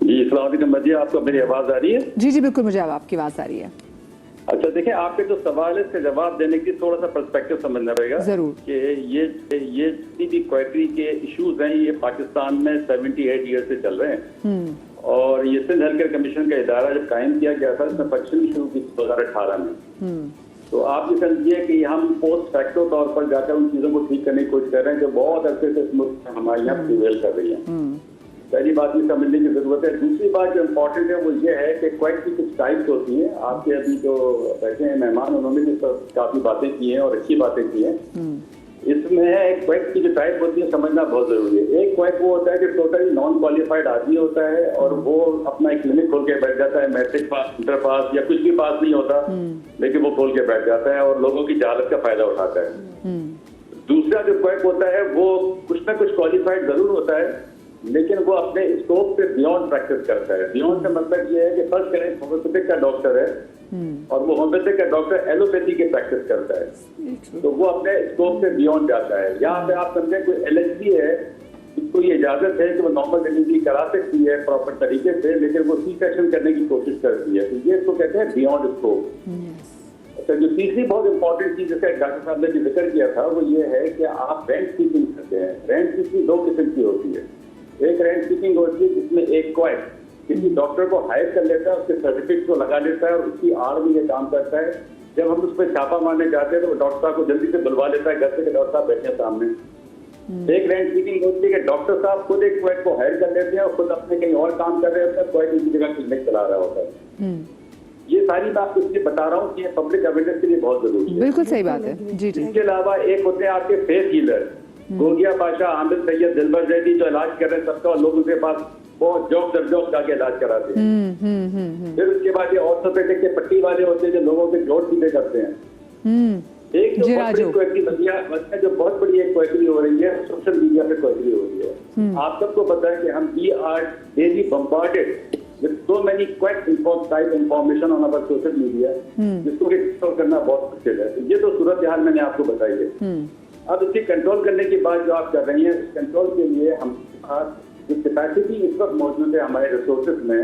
जी अस्सलाम वालेकुम मजी, आपको मेरी आवाज़ आ रही है? जी बिल्कुल, मुझे अब आपकी आवाज़ आ रही है। अच्छा देखिए, आपके जो सवाल है इसका जवाब देने की थोड़ा सा पर्सपेक्टिव समझना पड़ेगा जरूर कि ये जितनी भी क्वाइटरी के इश्यूज हैं ये पाकिस्तान में 78 ईयर से चल रहे हैं, और ये सिंध हेल्थ केयर कमीशन का इदारा जब कायम किया गया था इसमें फंक्शनिंग शुरू की 2018 में। तो आप ये समझिए कि हम पोस्ट फैक्टो तौर पर जाकर उन चीज़ों को ठीक करने की कोशिश कर रहे हैं जो बहुत अरसे से हमारे यहाँ प्रिवेल कर रही है। पहली बात ये समझने की जरूरत है। दूसरी बात जो इम्पोर्टेंट है वो ये है कि क्वाइट की कुछ टाइप्स होती हैं। आपके अभी जो बैठे हैं मेहमान उन्होंने भी काफी बातें की हैं और अच्छी बातें की हैं। इसमें है क्वाइट की जो टाइप होती है समझना बहुत जरूरी है। एक क्वाइट वो होता है कि टोटली नॉन क्वालिफाइड आदमी होता है और वो अपना एक क्लिनिक खोल के बैठ जाता है, मैट्रिक पास, इंटर पास या कुछ भी पास नहीं होता, लेकिन वो खोल के बैठ जाता है और लोगों की जहालत का फायदा उठाता है। दूसरा जो क्वाइट होता है वो कुछ ना कुछ क्वालिफाइड जरूर होता है, लेकिन वो अपने स्कोप से बियॉन्ड प्रैक्टिस करता है। बियॉन्ड का मतलब ये है कि फर्स्ट करें होम्योपैथिक का डॉक्टर है और वो होम्योपैथिक का डॉक्टर एलोपैथी की प्रैक्टिस करता है, तो वो अपने स्कोप से बियॉन्ड जाता है। यहाँ पे आप समझे कोई एलएचडी है, उसको ये इजाजत है कि वो नॉर्मल डिलीवरी करा सकती है प्रॉपर तरीके से, लेकिन वो सी सेक्शन करने की कोशिश करती है, तो ये इसको कहते हैं बियॉन्ड स्कोप। अच्छा, जो तीसरी बहुत इंपॉर्टेंट चीज जिसका डॉक्टर साहब ने जिक्र किया था वो ये है कि आप रेंट सीकिंग करते हैं। रेंट सीकिंग दो किस्म की होती है। एक रेंट सीकिंग होती है जिसमें एक क्वाइट किसी डॉक्टर को हायर कर लेता है, उसके सर्टिफिकेट को लगा लेता है और उसकी आड़ में ये काम करता है। जब हम उस पर छापा मारने जाते हैं तो वो डॉक्टर साहब को जल्दी से बुलवा लेता है घर से कि डॉक्टर साहब बैठे हैं सामने। एक रेंट सीकिंग होती है कि डॉक्टर साहब खुद एक क्वाइट को हायर कर लेते हैं और खुद अपने कहीं और काम कर रहे होते हैं, क्वाइट उनकी जगह क्लिनिक चला रहा होता है। ये सारी बात इसलिए बता रहा हूँ कि पब्लिक अवेयरनेस के लिए बहुत जरूरी है। बिल्कुल सही बात है जी। इसके अलावा एक होते हैं आपके फेस हीलर, गोगिया बादशाह, आमिर सैयद, दिलबर जैदी जो इलाज कर रहे हैं सबका, और लोग उनके पास बहुत जॉब दर जॉब जाके इलाज कराते हैं। फिर उसके बाद ये ऑर्थोपेडिक के पट्टी वाले होते हैं जो लोगों के जोड़ सीधे करते हैं। एक जो बहुत बड़ी क्वेरी जो बहुत बड़ी एक क्वेरी हो रही है सोशल मीडिया पे क्वेरी हो रही है। आप सबको पता है कि हम we are daily bombarded with so many quite type information on our social media, जिसको कंट्रोल करना बहुत मुश्किल है। ये तो सूरत हाल मैंने आपको बताई है। अब इसकी कंट्रोल करने के बाद जो आप कर रही हैं, कंट्रोल के लिए हम जो कैपेसिटी इस वक्त मौजूद है हमारे रिसोर्सेज में,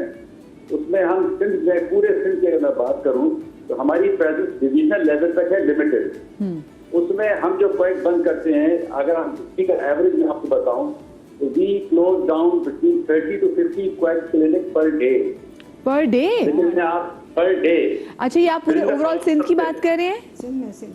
उसमें हम सिंध में पूरे सिंध की अगर मैं बात करूं तो हमारी प्रेजेंस डिविजनल लेवल तक है लिमिटेड। उसमें हम जो पॉइंट बंद करते हैं, अगर हम इसकी का एवरेज में आपको बताऊं तो we close down between 30 to 50 quite clinic per day. लेकिन आप पर डे। अच्छा, ये आप पूरे ओवरऑल सिंध की बात कर रहे हैं?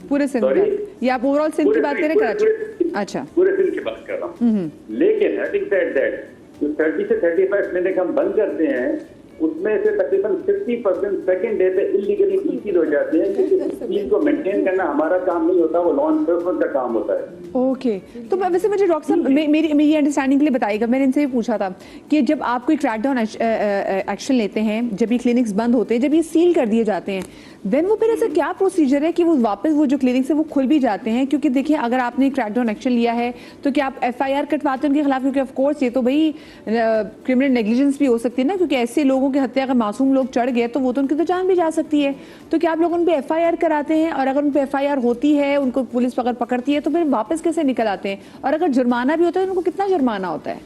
पूरे सिंध की, ये आप ओवरऑल सिंध की बात कर रहे हैं कराची? अच्छा, पूरे सिंध की बात कर रहा हूँ। लेकिन हैविंग सेड दैट, जो 30 से 35 क्लिनिक हम बंद करते हैं उसमें से तकरीबन 50% सेकंड डे पे इलीगली डीसील हो जाते हैं, क्योंकि इस चीज को मेंटेन करना हमारा काम नहीं होता, वो लॉ एनफोर्समेंट का काम होता है। ओके, तो वैसे मुझे डॉक्टर साहब मेरी अंडरस्टैंडिंग के लिए बताइएगा, मैंने इनसे भी पूछा था कि जब आप कोई क्रैकडाउन एक्शन लेते हैं, जब ये क्लिनिक्स बंद होते हैं, जब ये सील कर दिए जाते हैं, देन वो फिर ऐसा क्या प्रोसीजर है कि वो वापस वो जो क्लिनिक्स है वो खुल भी जाते हैं? क्योंकि देखिए, अगर आपने क्रैकडाउन एक्शन लिया है तो क्या आप FIR कटवाते हैं उनके खिलाफ? क्योंकि ऑफ कोर्स ये तो भाई क्रिमिनल नेग्लिजेंस भी हो सकती है ना, क्योंकि ऐसे लोगों की हत्या अगर मासूम लोग चढ़ गए तो वो तो उनकी तो जान भी जा सकती है। तो क्या आप लोग उन पे FIR कराते हैं? और अगर उन पे FIR होती है, उनको पुलिस पकड़ती है, तो फिर वापस कैसे निकल आते हैं? और अगर जुर्माना भी होता है तो उनको कितना जुर्माना होता है?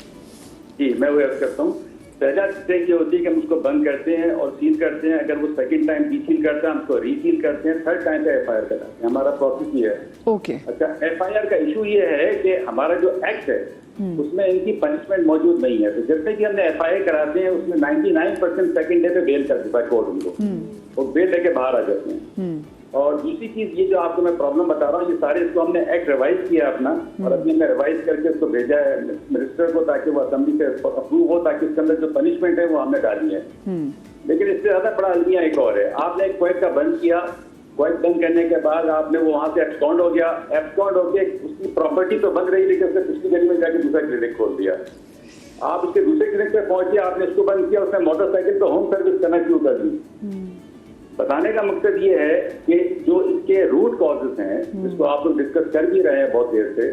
जी, मैं वो अर्ज करता हूँ। पहला स्टेज ये होती है कि हम उसको बंद करते हैं और सील करते हैं। अगर वो सेकंड टाइम डीसील करता है हम उसको रीसील करते हैं, थर्ड टाइम पे एफआईआर कराते हैं। हमारा प्रोसेस ये है। ओके। अच्छा, एफआईआर का इशू ये है कि हमारा जो एक्ट है उसमें इनकी पनिशमेंट मौजूद नहीं है। तो जैसे कि हमने एफआईआर कराते हैं उसमें 99% सेकंड डे पे बेल कर देता है कोर्ट उनको, वो बेल लेके बाहर आ जाते हैं। और दूसरी चीज ये जो आपको मैं प्रॉब्लम बता रहा हूँ, ये सारे इसको हमने एक्ट रिवाइज किया अपना, और अभी हमने रिवाइज करके उसको भेजा है मिनिस्टर को ताकि वो असेंबली से अप्रूव हो, ताकि इसके अंदर जो पनिशमेंट है वो हमने डाली है। लेकिन इससे ज्यादा बड़ा अलमिया एक और है। आपने एक क्वेट का बंद किया, क्वेट बंद करने के बाद आपने वो वहां से एब्सकॉन्ड हो गया, एब्सकॉन्ड होके उसकी प्रॉपर्टी तो बंद रही लेकिन उसने पिछली गली में जाके दूसरा क्लिनिक खोल दिया। आप उसके दूसरे क्लिनिक पे पहुंचे, आपने उसको बंद किया, उसने मोटरसाइकिल पे होम सर्विस करना शुरू कर दी। बताने का मकसद ये है कि जो इसके रूट कॉजेस हैं, जिसको आप लोग डिस्कस कर भी रहे हैं बहुत देर से,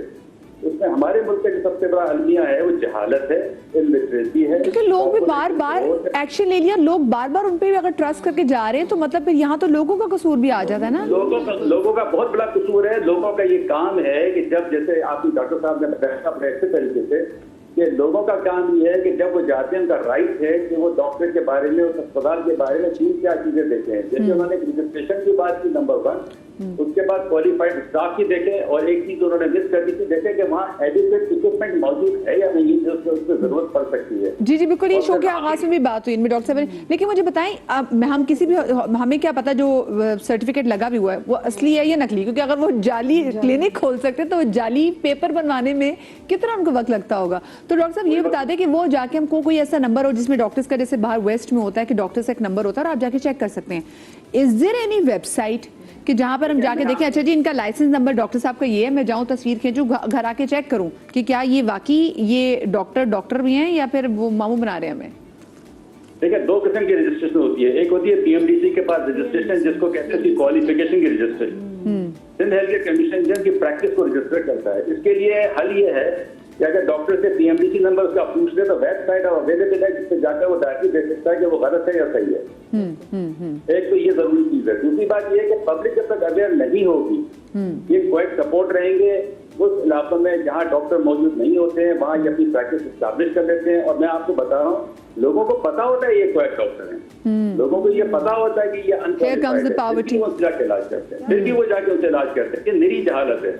उसमें हमारे मुल्क का जो सबसे बड़ा अलमिया है वो जहालत है, इलिटरेसी है। क्योंकि लोग भी बार बार एक्शन ले लिया, लोग बार बार उन पे भी अगर ट्रस्ट करके जा रहे हैं तो मतलब फिर यहाँ तो लोगों का कसूर भी आ जाता है ना। लोगों का बहुत बड़ा कसूर है। लोगों का ये काम है कि जब, जैसे आपकी डॉक्टर साहब ने बताया अपने अच्छे तरीके से, कि लोगों का काम ये है कि जब वो जाते हैं उनका राइट है कि वो डॉक्टर के बारे में, उस अस्पताल के बारे में 3-4 चीजें देखें। जैसे उन्होंने रजिस्ट्रेशन की बात की नंबर 1, उसके बाद क्वालिफाइड स्टाफ की देखें, और एक चीज उन्होंने मिस कर दी थी, देखें कि वहाँ एडिक्वेट इक्विपमेंट मौजूद है या नहीं, जो उसको जरूरत पड़ सकती है। जी बिल्कुल, ये शो के आगाज में भी बात हुई इनमें डॉक्टर साहब ने। लेकिन मुझे बताएं, हम किसी भी, हमें क्या पता जो सर्टिफिकेट लगा भी हुआ है वो असली है या नकली, क्योंकि अगर वो जाली क्लिनिक खोल सकते हैं तो जाली पेपर बनवाने में कितना उनको वक्त लगता होगा। तो डॉक्टर साहब ये बता दें कि वो जाके हमको कोई ऐसा नंबर हो जिसमें डॉक्टर्स का, जैसे बाहर वेस्ट में होता है कि डॉक्टर्स का एक नंबर होता है और आप जाके चेक कर सकते हैं। इज देयर एनी वेबसाइट कि जहां पर हम जाके देखें, अच्छा जी इनका लाइसेंस नंबर डॉक्टर साहब का ये है, मैं जाऊं तस्वीर खींचूं, घर आके चेक करूं कि क्या ये वाकई ये डॉक्टर भी हैं या फिर वो मामू बना रहे हैं हमें? देखिए, 2 किस्म की रजिस्ट्रेशन होती है। एक होती है पीएमडीसी के पास रजिस्ट्रेशन, जिसको कहते हैं क्वालिफिकेशन की registration. Sindh health care commission जिनकी प्रैक्टिस को रजिस्टर करता है। इसके लिए हल ये है कि अगर डॉक्टर से पीएमडीसी नंबर उसका पूछ ले तो वेबसाइट और अवेलेबल है, जिससे जाकर वो डायरेक्टली देख सकता है कि वो गलत है या सही है। एक तो ये जरूरी चीज है। दूसरी बात ये है कि पब्लिक जब तक अवेयर नहीं होगी, ये क्वाइट सपोर्ट रहेंगे उस इलाकों में जहाँ डॉक्टर मौजूद नहीं होते हैं, वहाँ ये अपनी प्रैक्टिस स्टैब्लिश कर लेते हैं। और मैं आपको बता रहा हूँ, लोगों को पता होता है ये क्वाइट डॉक्टर हैं, लोगों को ये पता होता है कि ये अनक्वालिफाइड है, वो जाके इलाज करते हैं, फिर भी वो जाके उनसे इलाज करते हैं। ये निरी जहालत है।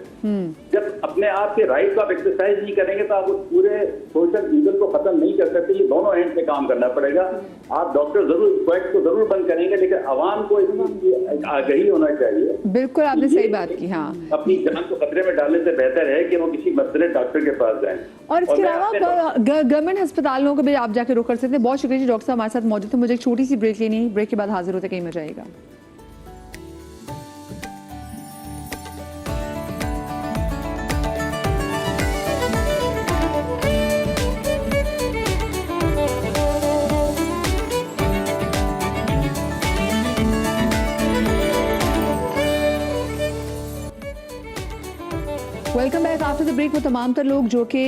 जब अपने आप के राइट को आप एक्सरसाइज नहीं करेंगे तो आप उस पूरे सोशल ईगल को खत्म नहीं कर सकते। ये दोनों एंड से काम करना पड़ेगा। आप डॉक्टर जरूर क्वाइट को जरूर बंद करेंगे, लेकिन आवाम को इसकी आगाही होना चाहिए। बिल्कुल, आपने सही बात की। हाँ, अपनी जान को खतरे में डालने से बेहतर है कि वो किसी मसले डॉक्टर के पास जाएं। और इसके अलावा गवर्नमेंट अस्पतालों को भी आप जाके रुक कर सकते हैं। बहुत शुक्रिया जी, डॉक्टर साहब हमारे साथ मौजूद थे। मुझे एक छोटी सी ब्रेक लेनी है, ब्रेक के बाद हाजिर होते कहीं मजा आएगा। Welcome back after the break. वो तमाम तर लोग जो कि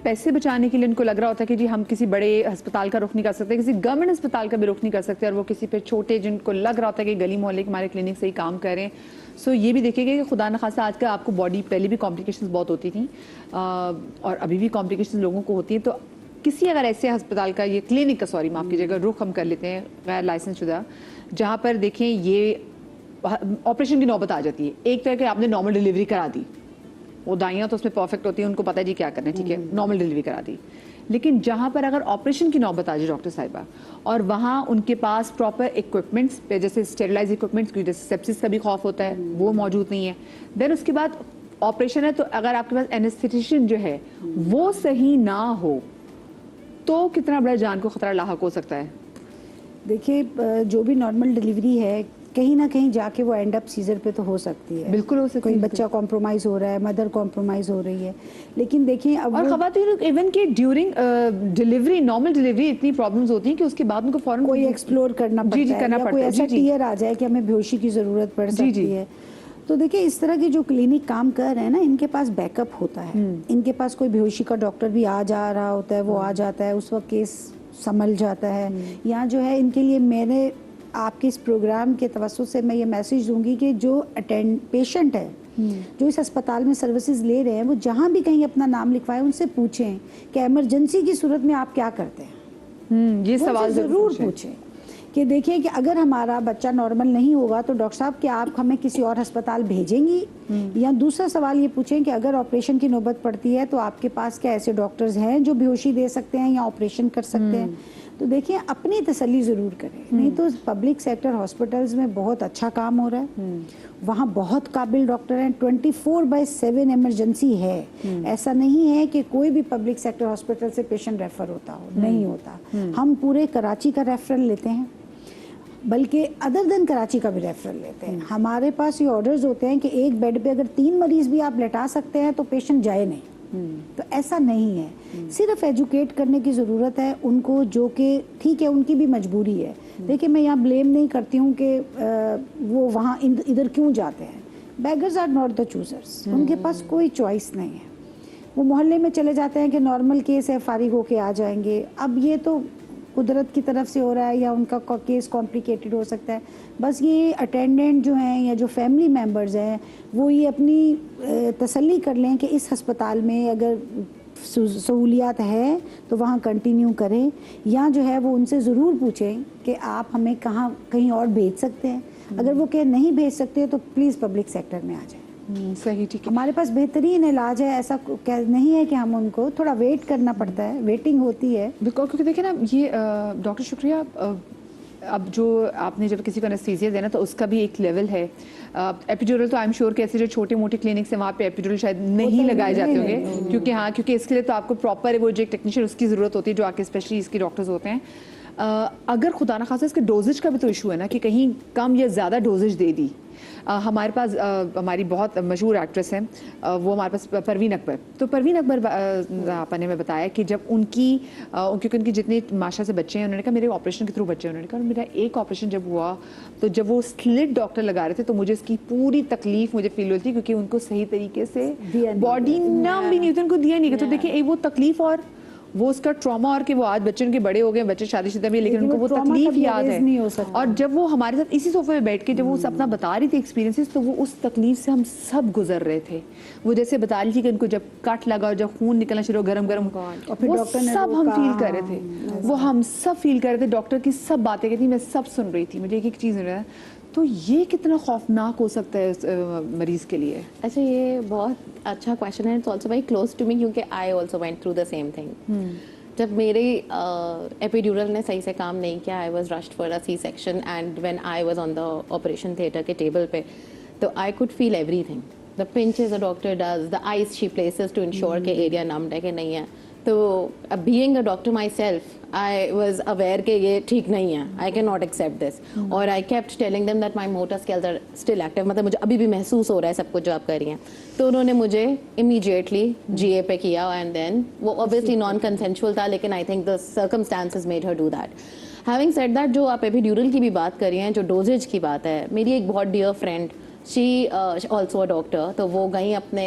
पैसे बचाने के लिए उनको लग रहा होता है कि जी हम किसी बड़े अस्पताल का रुख नहीं कर सकते, किसी गवर्नमेंट अस्पताल का भी रुख नहीं कर सकते, और वो किसी पे छोटे, जिनको लग रहा होता है कि गली मोहल्ले के हमारे क्लिनिक से ही काम कर रहे हैं। सो ये भी देखिएगा कि खुदा न खासा आजकल आपको बॉडी, पहले भी कॉम्प्लिकेशंस बहुत होती थी और अभी भी कॉम्प्लिकेशंस लोगों को होती हैं। तो किसी अगर ऐसे अस्पताल का, ये क्लिनिक का, सॉरी माफ़ कीजिएगा, रुख हम कर लेते हैं गैर लाइसेंस शुदा, जहाँ पर देखें ये ऑपरेशन की नौबत आ जाती है। एक तरह के आपने नॉर्मल डिलीवरी करा दी, वो दाइयाँ तो उसमें परफेक्ट होती है, उनको पता है जी क्या करना है, ठीक है, नॉर्मल डिलीवरी करा दी। लेकिन जहाँ पर अगर ऑपरेशन की नौबत आ जाए डॉक्टर साहिबा, और वहाँ उनके पास प्रॉपर इक्विपमेंट्स पे, जैसे स्टेरिलाइज इक्विपमेंट्स, क्योंकि जैसे सेप्सिस का भी खौफ होता है, वो मौजूद नहीं है। देन उसके बाद ऑपरेशन है, तो अगर आपके पास एनेस्थेटिशियन जो है वो सही ना हो तो कितना बड़ा जान को खतरा लाहक हो सकता है। देखिए, जो भी नॉर्मल डिलीवरी है, कहीं ना कहीं जाके वो एंड अप सीजर पे तो हो सकती है। बिल्कुल हो सकती कोई है। बच्चा कॉम्प्रोमाइज हो रहा है, मदर कॉम्प्रोमाइज हो रही है। लेकिन देखिए, अब और खवातीन इवन के ड्यूरिंग डिलीवरी, नॉर्मल डिलीवरी इतनी प्रॉब्लम्स होती हैं कि उसके बाद उनको फौरन कोई एक्सप्लोर करना पड़ता है, करना या पड़ता कोई है। ऐसा टीयर आ जाए कि हमें बेहोशी की जरूरत पड़ सकती है। तो देखिए, इस तरह के जो क्लिनिक काम कर रहे हैं ना, इनके पास बैकअप होता है। इनके पास कोई बेहोशी का डॉक्टर भी आ जा रहा होता है, वो आ जाता है, उस वक्त केस संभल जाता है। यहाँ जो है, इनके लिए मैंने आपके इस प्रोग्राम के तवज्जुह से मैं ये मैसेज दूंगी कि जो पेशेंट है, जो इस अस्पताल में सर्विसेज ले रहे हैं, वो जहाँ भी कहीं अपना नाम लिखवाएं, उनसे पूछें कि इमरजेंसी की सूरत में आप क्या करते हैं। ये वो सवाल ज़रूर पूछें कि देखिए कि अगर हमारा बच्चा नॉर्मल नहीं होगा तो डॉक्टर साहब क्या आप हमें किसी और अस्पताल भेजेंगी, या दूसरा सवाल ये पूछें कि अगर ऑपरेशन की नौबत पड़ती है तो आपके पास क्या ऐसे डॉक्टर्स हैं जो बेहोशी दे सकते हैं या ऑपरेशन कर सकते हैं। तो देखिए अपनी तसल्ली ज़रूर करें, नहीं तो पब्लिक सेक्टर हॉस्पिटल्स में बहुत अच्छा काम हो रहा है, वहाँ बहुत काबिल डॉक्टर हैं, 24/7 इमरजेंसी है। ऐसा नहीं है कि कोई भी पब्लिक सेक्टर हॉस्पिटल से पेशेंट रेफर होता हो, नहीं होता। हम पूरे कराची का रेफरल लेते हैं, बल्कि अदर देन कराची का भी रेफरल लेते हैं। हमारे पास ये ऑर्डर्स होते हैं कि एक बेड पे अगर 3 मरीज भी आप लेटा सकते हैं तो पेशेंट जाए नहीं। तो ऐसा नहीं है, सिर्फ एजुकेट करने की ज़रूरत है उनको, जो कि ठीक है उनकी भी मजबूरी है। देखिए मैं यहाँ ब्लेम नहीं करती हूँ कि वो वहाँ इधर क्यों जाते हैं। Beggars are not the choosers, उनके पास कोई चॉइस नहीं है। वो मोहल्ले में चले जाते हैं कि नॉर्मल केस है, फारिग होके आ जाएंगे। अब ये तो कुदरत की तरफ से हो रहा है या उनका केस कॉम्प्लिकेटेड हो सकता है। बस ये अटेंडेंट जो हैं या जो फैमिली मेम्बर्स हैं वो ये अपनी तसल्ली कर लें कि इस अस्पताल में अगर सहूलियात है तो वहाँ कंटिन्यू करें, या जो है वो उनसे ज़रूर पूछें कि आप हमें कहाँ कहीं और भेज सकते हैं। अगर वो कहीं नहीं भेज सकते तो प्लीज़ पब्लिक सेक्टर में आ जाएं। सही, ठीक है। हमारे पास बेहतरीन इलाज है, ऐसा नहीं है कि हम उनको थोड़ा वेट करना पड़ता है, वेटिंग होती है। क्योंकि देखिए ना ये डॉक्टर शुक्रिया, अब जो आपने जब किसी को एनेस्थीसिया देना तो उसका भी एक लेवल है। एपिड्यूरल तो आई एम श्योर कि ऐसे जो छोटे मोटे क्लिनिक्स हैं वहाँ पे एपिड्यूरल शायद नहीं लगाए जाते होंगे, क्योंकि इसके लिए तो आपको प्रॉपर वो जो एक टेक्नीशियन उसकी ज़रूरत होती है जो आके स्पेशली इसकी डॉक्टर्स होते हैं। अगर खुदा ना खासा इसके डोजेज का भी तो इशू है ना कि कहीं कम या ज़्यादा डोजेज दे दी। हमारे पास हमारी बहुत मशहूर एक्ट्रेस हैं, वो हमारे पास परवीन अकबर। तो परवीन अकबर आपा ने मैं बताया कि जब उनकी जितने माशा से बच्चे हैं, उन्होंने कहा मेरे ऑपरेशन के थ्रू बच्चे हैं। उन्होंने कहा मेरा एक ऑपरेशन जब हुआ तो जब वो स्लिट डॉक्टर लगा रहे थे तो मुझे इसकी पूरी तकलीफ मुझे फील होती, क्योंकि उनको सही तरीके से बॉडी नम भी नहीं होती, उनको दिया नहीं गया। तो देखिए वो तकलीफ और वो उसका ट्रॉमा, और कि वो आज बच्चे उनके बड़े हो गए, बच्चे शादीशुदा भी, लेकिन उनको वो तकलीफ याद है। और जब वो हमारे साथ इसी सोफे में बैठ के जब वो अपना बता रही थी एक्सपीरियंसेस, तो वो उस तकलीफ से हम सब गुजर रहे थे। वो जैसे बता रही थी कि उनको जब कट लगा और जब खून निकलना शुरू गरम गरम, वो सब हम फील कर रहे थे, वो हम सब फील कर रहे थे। डॉक्टर की सब बातें कहती, मैं सब सुन रही थी, मुझे एक एक चीज़ मिल तो ये कितना खौफनाक हो सकता है मरीज़ के लिए। अच्छा, ये बहुत अच्छा क्वेश्चन है। It's also very close to me, क्योंकि I also went through the same thing. जब मेरे एपिड्यूरल ने सही से काम नहीं किया, I was rushed for a C section, and when I was on the operation theatre के टेबल पे, तो I could feel everything, the pinches a doctor does, the ice she places to ensure के area numbed है कि नहीं है। तो being a doctor myself I was aware कि ये ठीक नहीं है, I can not accept this, और I kept telling them that my motor skills are still active, मतलब मुझे अभी भी महसूस हो रहा है सब कुछ जो आप कर रही हैं। तो उन्होंने मुझे इमीडिएटली GA पे किया, एंड देन वो ऑब्वियसली नॉन कंसेंशुअल था, लेकिन I think the circumstances made her do that. Having said that, जो आप एपिड्यूरल की भी बात कर रही हैं, जो डोजेज की बात है, मेरी एक बहुत dear friend, she also a doctor, तो वो गई अपने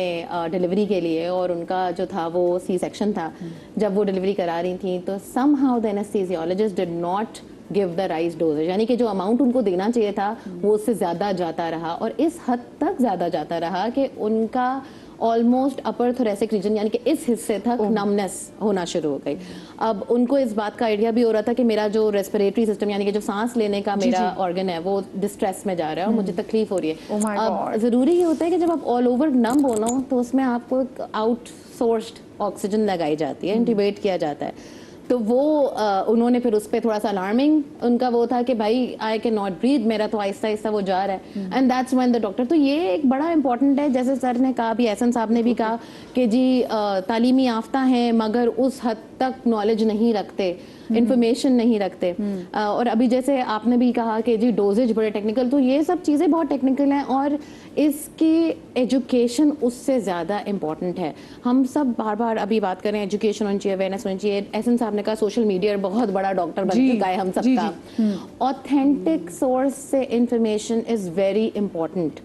डिलीवरी के लिए, और उनका जो था वो सी सेक्शन था। जब वो डिलीवरी करा रही थी तो somehow the anaesthesiologist did not give the right doses, यानी कि जो अमाउंट उनको देना चाहिए था वो उससे ज़्यादा जाता रहा, और इस हद तक ज़्यादा जाता रहा कि उनका ऑलमोस्ट अपर थोरेसिक रीजन, यानी कि इस हिस्से तक नमनेस होना शुरू हो गई। अब उनको इस बात का आइडिया भी हो रहा था कि मेरा जो रेस्पिरेटरी सिस्टम, यानी कि जो सांस लेने का मेरा ऑर्गन है, वो डिस्ट्रेस में जा रहा है और मुझे तकलीफ हो रही है। अब ज़रूरी ये होता है कि जब आप ऑल ओवर नम हो ना, तो उसमें आपको एक आउटसोर्स्ड ऑक्सीजन लगाई जाती है, इंट्यूबेट किया जाता है। तो वो उन्होंने फिर उस पर थोड़ा सा अलार्मिंग उनका वो था कि भाई आई कैन नॉट ब्रीथ, मेरा तो आहिस्ता आहिस्ता वो जा रहा है, and that's when the doctor. तो ये एक बड़ा इंपॉर्टेंट है, जैसे सर ने कहा, भी एहसन साहब ने भी कहा कि जी तालीमी याफ्ता हैं मगर उस हद तक नॉलेज नहीं रखते, इन्फॉर्मेशन नहीं रखते। और अभी जैसे आपने भी कहा कि जी डोजेज बड़े टेक्निकल, तो ये सब चीज़ें बहुत टेक्निकल हैं, और इसकी एजुकेशन उससे ज़्यादा इम्पॉर्टेंट है। हम सब बार बार अभी बात करें, एजुकेशन होनी चाहिए, अवेयरनेस होनी चाहिए। एहसन साहब ने कहा सोशल मीडिया बहुत बड़ा डॉक्टर बन चुका है हम सबका। ऑथेंटिक सोर्स से information is very important.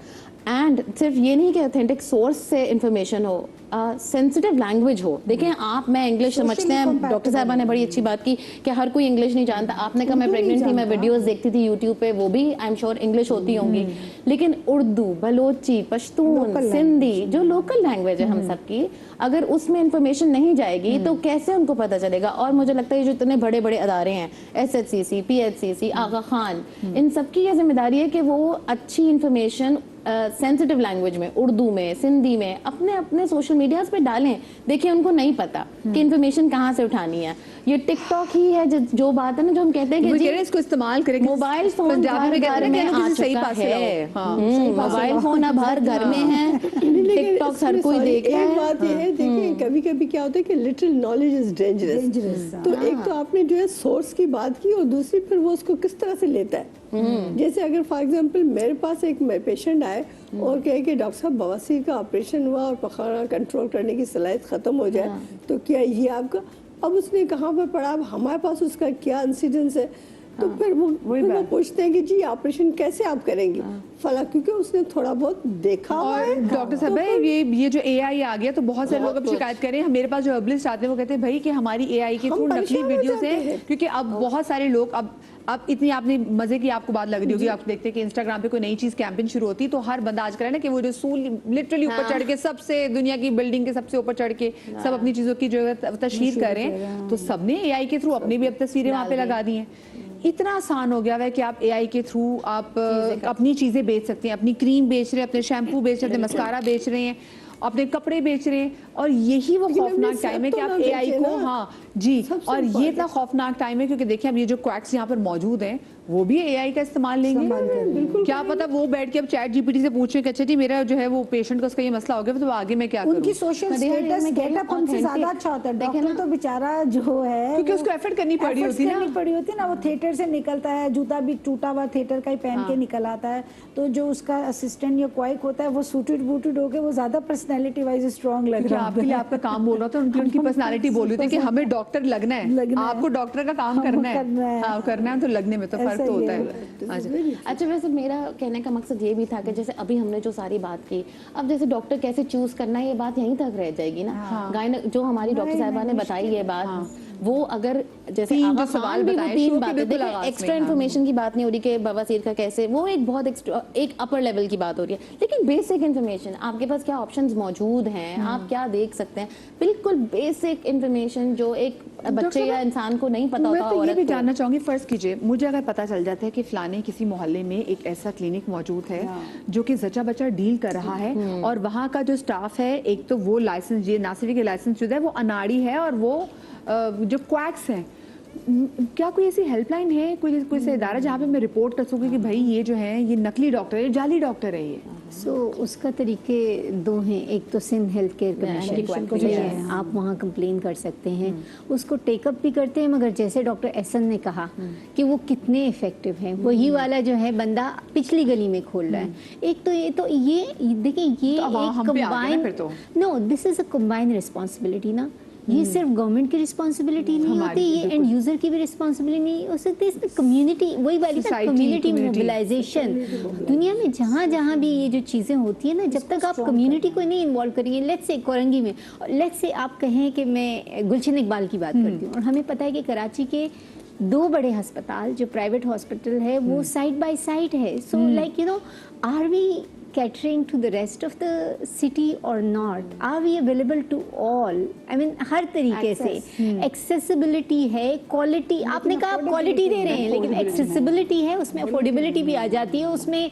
And सिर्फ ये नहीं कि ऑथेंटिक सोर्स से इंफॉर्मेशन हो, सेंसिटिव लैंग्वेज हो। देखें आप, मैं इंग्लिश समझते हैं, डॉक्टर साहबा ने बड़ी अच्छी बात की कि हर कोई इंग्लिश नहीं जानता। आपने कहा मैं प्रेग्नेंट थी, मैं वीडियोस देखती थी यूट्यूब पे, वो भी आई एम श्योर इंग्लिश होती होंगी, लेकिन उर्दू, बलोची, पश्तून, सिंधी, जो लोकल लैंग्वेज है हम सबकी, अगर उसमें इंफॉर्मेशन नहीं जाएगी तो कैसे उनको पता चलेगा। और मुझे लगता है जो इतने बड़े बड़े अदारे हैं, SHCC, PHCC, आगा खान, इन सबकी ये जिम्मेदारी है कि वो अच्छी इंफॉर्मेशन सेंसिटिव लैंग्वेज में, उर्दू में, सिंधी में अपने अपने सोशल मीडियाज पे डालें। देखिए उनको नहीं पता कि इन्फॉर्मेशन कहाँ से उठानी है। ये टिकटॉक ही है जो बात है ना, जो हम कहते हैं कि जी इसको इस्तेमाल करें, मोबाइल फोन घर में आ चुका है, मोबाइल फोन अब हर घर में है, टिकटॉक हर कोई देख रहा है। एक बात ये है, देखिए कभी कभी क्या होता है कि लिटिल नॉलेज इज डेंजरस। तो एक तो आपने जो है सोर्स की बात की, और दूसरी फिर वो उसको किस तरह से लेता है। जैसे अगर फॉर एग्जांपल मेरे पास एक पेशेंट आए और कहे कि डॉक्टर साहब बवासीर का ऑपरेशन हुआ और पखाना कंट्रोल करने की सलाहियत खत्म हो जाए, तो क्या ये आपका, अब उसने कहाँ पर पढ़ा, अब हमारे पास उसका क्या इंसिडेंस है, तो फिर वो पूछते हैं कि जी ऑपरेशन कैसे आप करेंगे फला, क्योंकि उसने थोड़ा बहुत देखा हुआ है। डॉक्टर साहब ये जो AI आ गया तो बहुत सारे लोग अब शिकायत कर रहे हैं। मेरे पास जो हर्बलिस्ट आते हैं वो कहते हैं भाई कि हमारी AI के थ्रू नकली वीडियोस हैं, क्योंकि अब बहुत सारे लोग अब इतनी आपने मजे की आपको बात लग रही होगी, आप देखते हैं कि इंस्टाग्राम पे कोई नई चीज कैंपेन शुरू होती है तो हर बंदा आज कर रहा है ना कि वो जो सूल लिटरली ऊपर चढ़ के सबसे दुनिया की बिल्डिंग के सबसे ऊपर चढ़ के सब अपनी चीजों की जो है तशहीर कर रहे हैं, तो सबने AI के थ्रू अपनी भी अब तस्वीरें वहां पे लगा दी हैं। इतना आसान हो गया है कि आप AI के थ्रू आप अपनी चीजें बेच सकते हैं, अपनी क्रीम बेच रहे हैं, अपने शैम्पू बेच रहे हैं, अपने मस्कारा बेच रहे हैं, अपने कपड़े बेच रहे हैं, और यही वो खौफनाक टाइम है कि आप AI को, हाँ जी, और ये इतना खौफनाक टाइम है क्योंकि देखिए अब ये जो क्वैक्स यहाँ पर मौजूद हैं वो भी AI का इस्तेमाल लेंगे। क्या पता वो बैठ के अब ChatGPT से पूछे कि अच्छा जी मेरा जो है वो पेशेंट का उसका ये मसला हो गया तो आगे मैं क्या करूं। उनकी सोशल स्टेटस गेटअप उनसे ज्यादा अच्छा होता है। डॉक्टर तो बेचारा जो है क्योंकि उसको एफर्ट करनी पड़ी होती है ना, वो थिएटर से निकलता है, जूता भी टूटा हुआ थिएटर का ही पहन के निकल आता है, तो जो उसका असिस्टेंट या क्वाइक होता है वो सूटेड बूटेड होके वो ज्यादा पर्सनैलिटी वाइज स्ट्रॉन्ग लग रहा है। आपके लिए आपका काम बोल रहा था, उनकी पर्सनैलिटी बोल रही थी कि हमें डॉक्टर लगना है, आपको डॉक्टर का काम करना है तो लगने में तो फर्क तो होता है। अच्छा वैसे मेरा कहने का मकसद ये भी था कि जैसे अभी हमने जो सारी बात की, अब जैसे डॉक्टर कैसे चूज करना है ये बात यहीं तक रह जाएगी ना। गायनक जो हमारी डॉक्टर साहिबा ने बताई ये बात, वो अगर जैसे आगा खान भी वो 3 बातें, देखिए एक्स्ट्रा इन्फॉर्मेशन की बात नहीं हो रही कि बवासीर का कैसे, वो एक बहुत एक अपर लेवल की बात हो रही है, लेकिन बेसिक इन्फॉर्मेशन आपके पास क्या ऑप्शंस मौजूद हैं, आप क्या देख सकते हैं, बिल्कुल बेसिक इन्फॉर्मेशन जो एक बच्चे या इंसान को नहीं पता होता। मैं ये भी जानना चाहूंगी, फर्ज कीजिए मुझे अगर पता चल जाता है कि फलाने किसी मोहल्ले में एक ऐसा क्लिनिक मौजूद है जो कि जच्चा बच्चा डील कर रहा है, और वहाँ का जो स्टाफ है एक तो वो लाइसेंस, ये नासिरी के लाइसेंस शुदा है, वो अनाड़ी है, और वो जो क्वैक्स हैं, क्या कोई ऐसी हेल्पलाइन है, कोई ऐसा इदारा जहाँ पे मैं रिपोर्ट कर सकूँ कि भाई ये जो है ये नकली डॉक्टर है, जाली डॉक्टर है ये? उसका तरीके 2 हैं। एक तो सिंध हेल्थ केयर कमीशन जो है, आप वहाँ कंप्लेन कर सकते हैं, उसको टेकअप भी करते हैं, मगर जैसे डॉक्टर एहसन ने कहा कि वो कितने इफेक्टिव हैं, वही वाला जो है बंदा पिछली गली में खोल रहा है। एक तो ये देखिए ये एक combine, no this is a combine responsibility ना, ये सिर्फ गवर्नमेंट की रिस्पॉन्सिबिलिटी नहीं होती, ये एंड यूजर की भी रिस्पॉन्सिबिलिटी नहीं हो सकती, इसमें कम्युनिटी, वही वाली कम्युनिटी मोबिलाइजेशन। दुनिया में जहाँ जहाँ भी ये जो चीज़ें होती है ना, जब तक आप कम्युनिटी को नहीं इन्वॉल्व करेंगे, लेट्स से कोरंगी में, लेट्स से आप कहें कि मैं गुलशन इकबाल की बात करती हूँ, और हमें पता है कि कराची के 2 बड़े अस्पताल जो प्राइवेट हॉस्पिटल है वो साइड बाय साइड है, so like you know, are we catering to the rest of the city or not? Are we available to all? I mean हर तरीके से accessibility है, quality, आपने कहा आप quality दे रहे हैं, लेकिन accessibility है, उसमें affordability भी आ जाती है, उसमें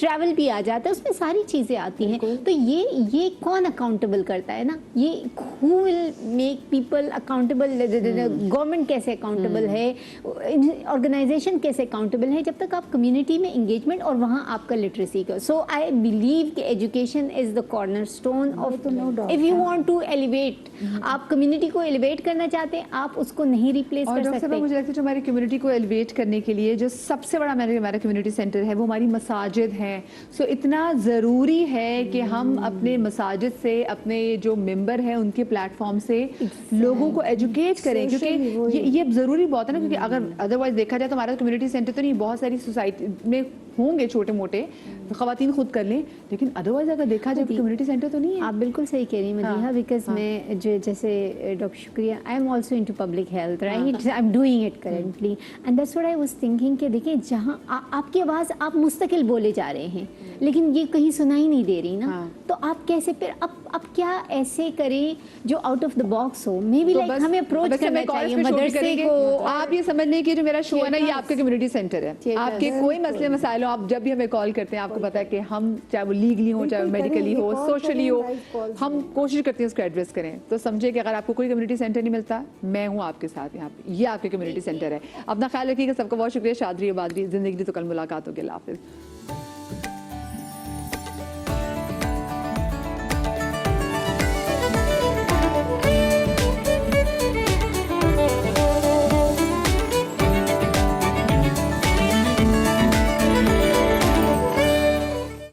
travel भी आ जाता है, उसमें सारी चीज़ें आती हैं। तो ये कौन accountable करता है ना, ये who will make people accountable? Government कैसे accountable है, organization कैसे accountable है, जब तक आप community में engagement और वहाँ आपका literacy का। So I believe कि education is the cornerstone of, if you want to elevate, आप community को elevate करना चाहते हैं, आप उसको नहीं replace कर सकते। मुझे लगता है जो हमारी community को elevate करने के लिए जो सबसे बड़ा हमारा community center है वो हमारी मसाजिद हैं। सो इतना ज़रूरी है कि हम अपने मसाजिद से, अपने जो मेंबर हैं उनके प्लेटफॉर्म से लोगों को एजुकेट करें, क्योंकि ये ज़रूरी बहुत है ना, क्योंकि अगर अदरवाइज देखा जाए तो हमारा कम्युनिटी सेंटर तो नहीं, बहुत सारी सोसाइटी में होंगे छोटे मोटे तो ख़वातीन खुद कर लें, लेकिन अदरवाइज अगर देखा जाए कम्युनिटी सेंटर तो नहीं है। आप बिल्कुल सही कह रही हैं मदीहा, बिकॉज मैं जो जैसे डॉक्टर शुक्रिया, I am also into public health, right, I am doing it currently and that's what I was thinking कि देखिए जहाँ आपकी आवाज़ आप मुस्तकिल बोले जा रहे हैं लेकिन ये कहीं सुनाई नहीं दे रही ना, तो आप कैसे फिर अब क्या ऐसे करें जो आउट ऑफ द बॉक्स हो, मे बी लाइक हमें अप्रोच करना चाहिए मदरसे को। आप ये समझ लें कि जो मेरा शो है ना ये आपका कम्युनिटी सेंटर है, आपके कोई मसले मसाइल हो आप जब भी हमें कॉल करते हैं आपको पता है कि हम चाहे वो लीगली हो चाहे मेडिकली हो सोशली हो हम कोशिश करते हैं उसको एड्रेस करें। तो समझे कि अगर आपको कोई कम्युनिटी सेंटर नहीं मिलता मैं हूँ आपके साथ यहाँ पे, ये आपके कम्युनिटी सेंटर है। अपना ख्याल रखिएगा, सबका बहुत शुक्रिया। शादरी आबादरी, जिंदगी तो कल मुलाकात होगी। अल्लाह हाफिज़।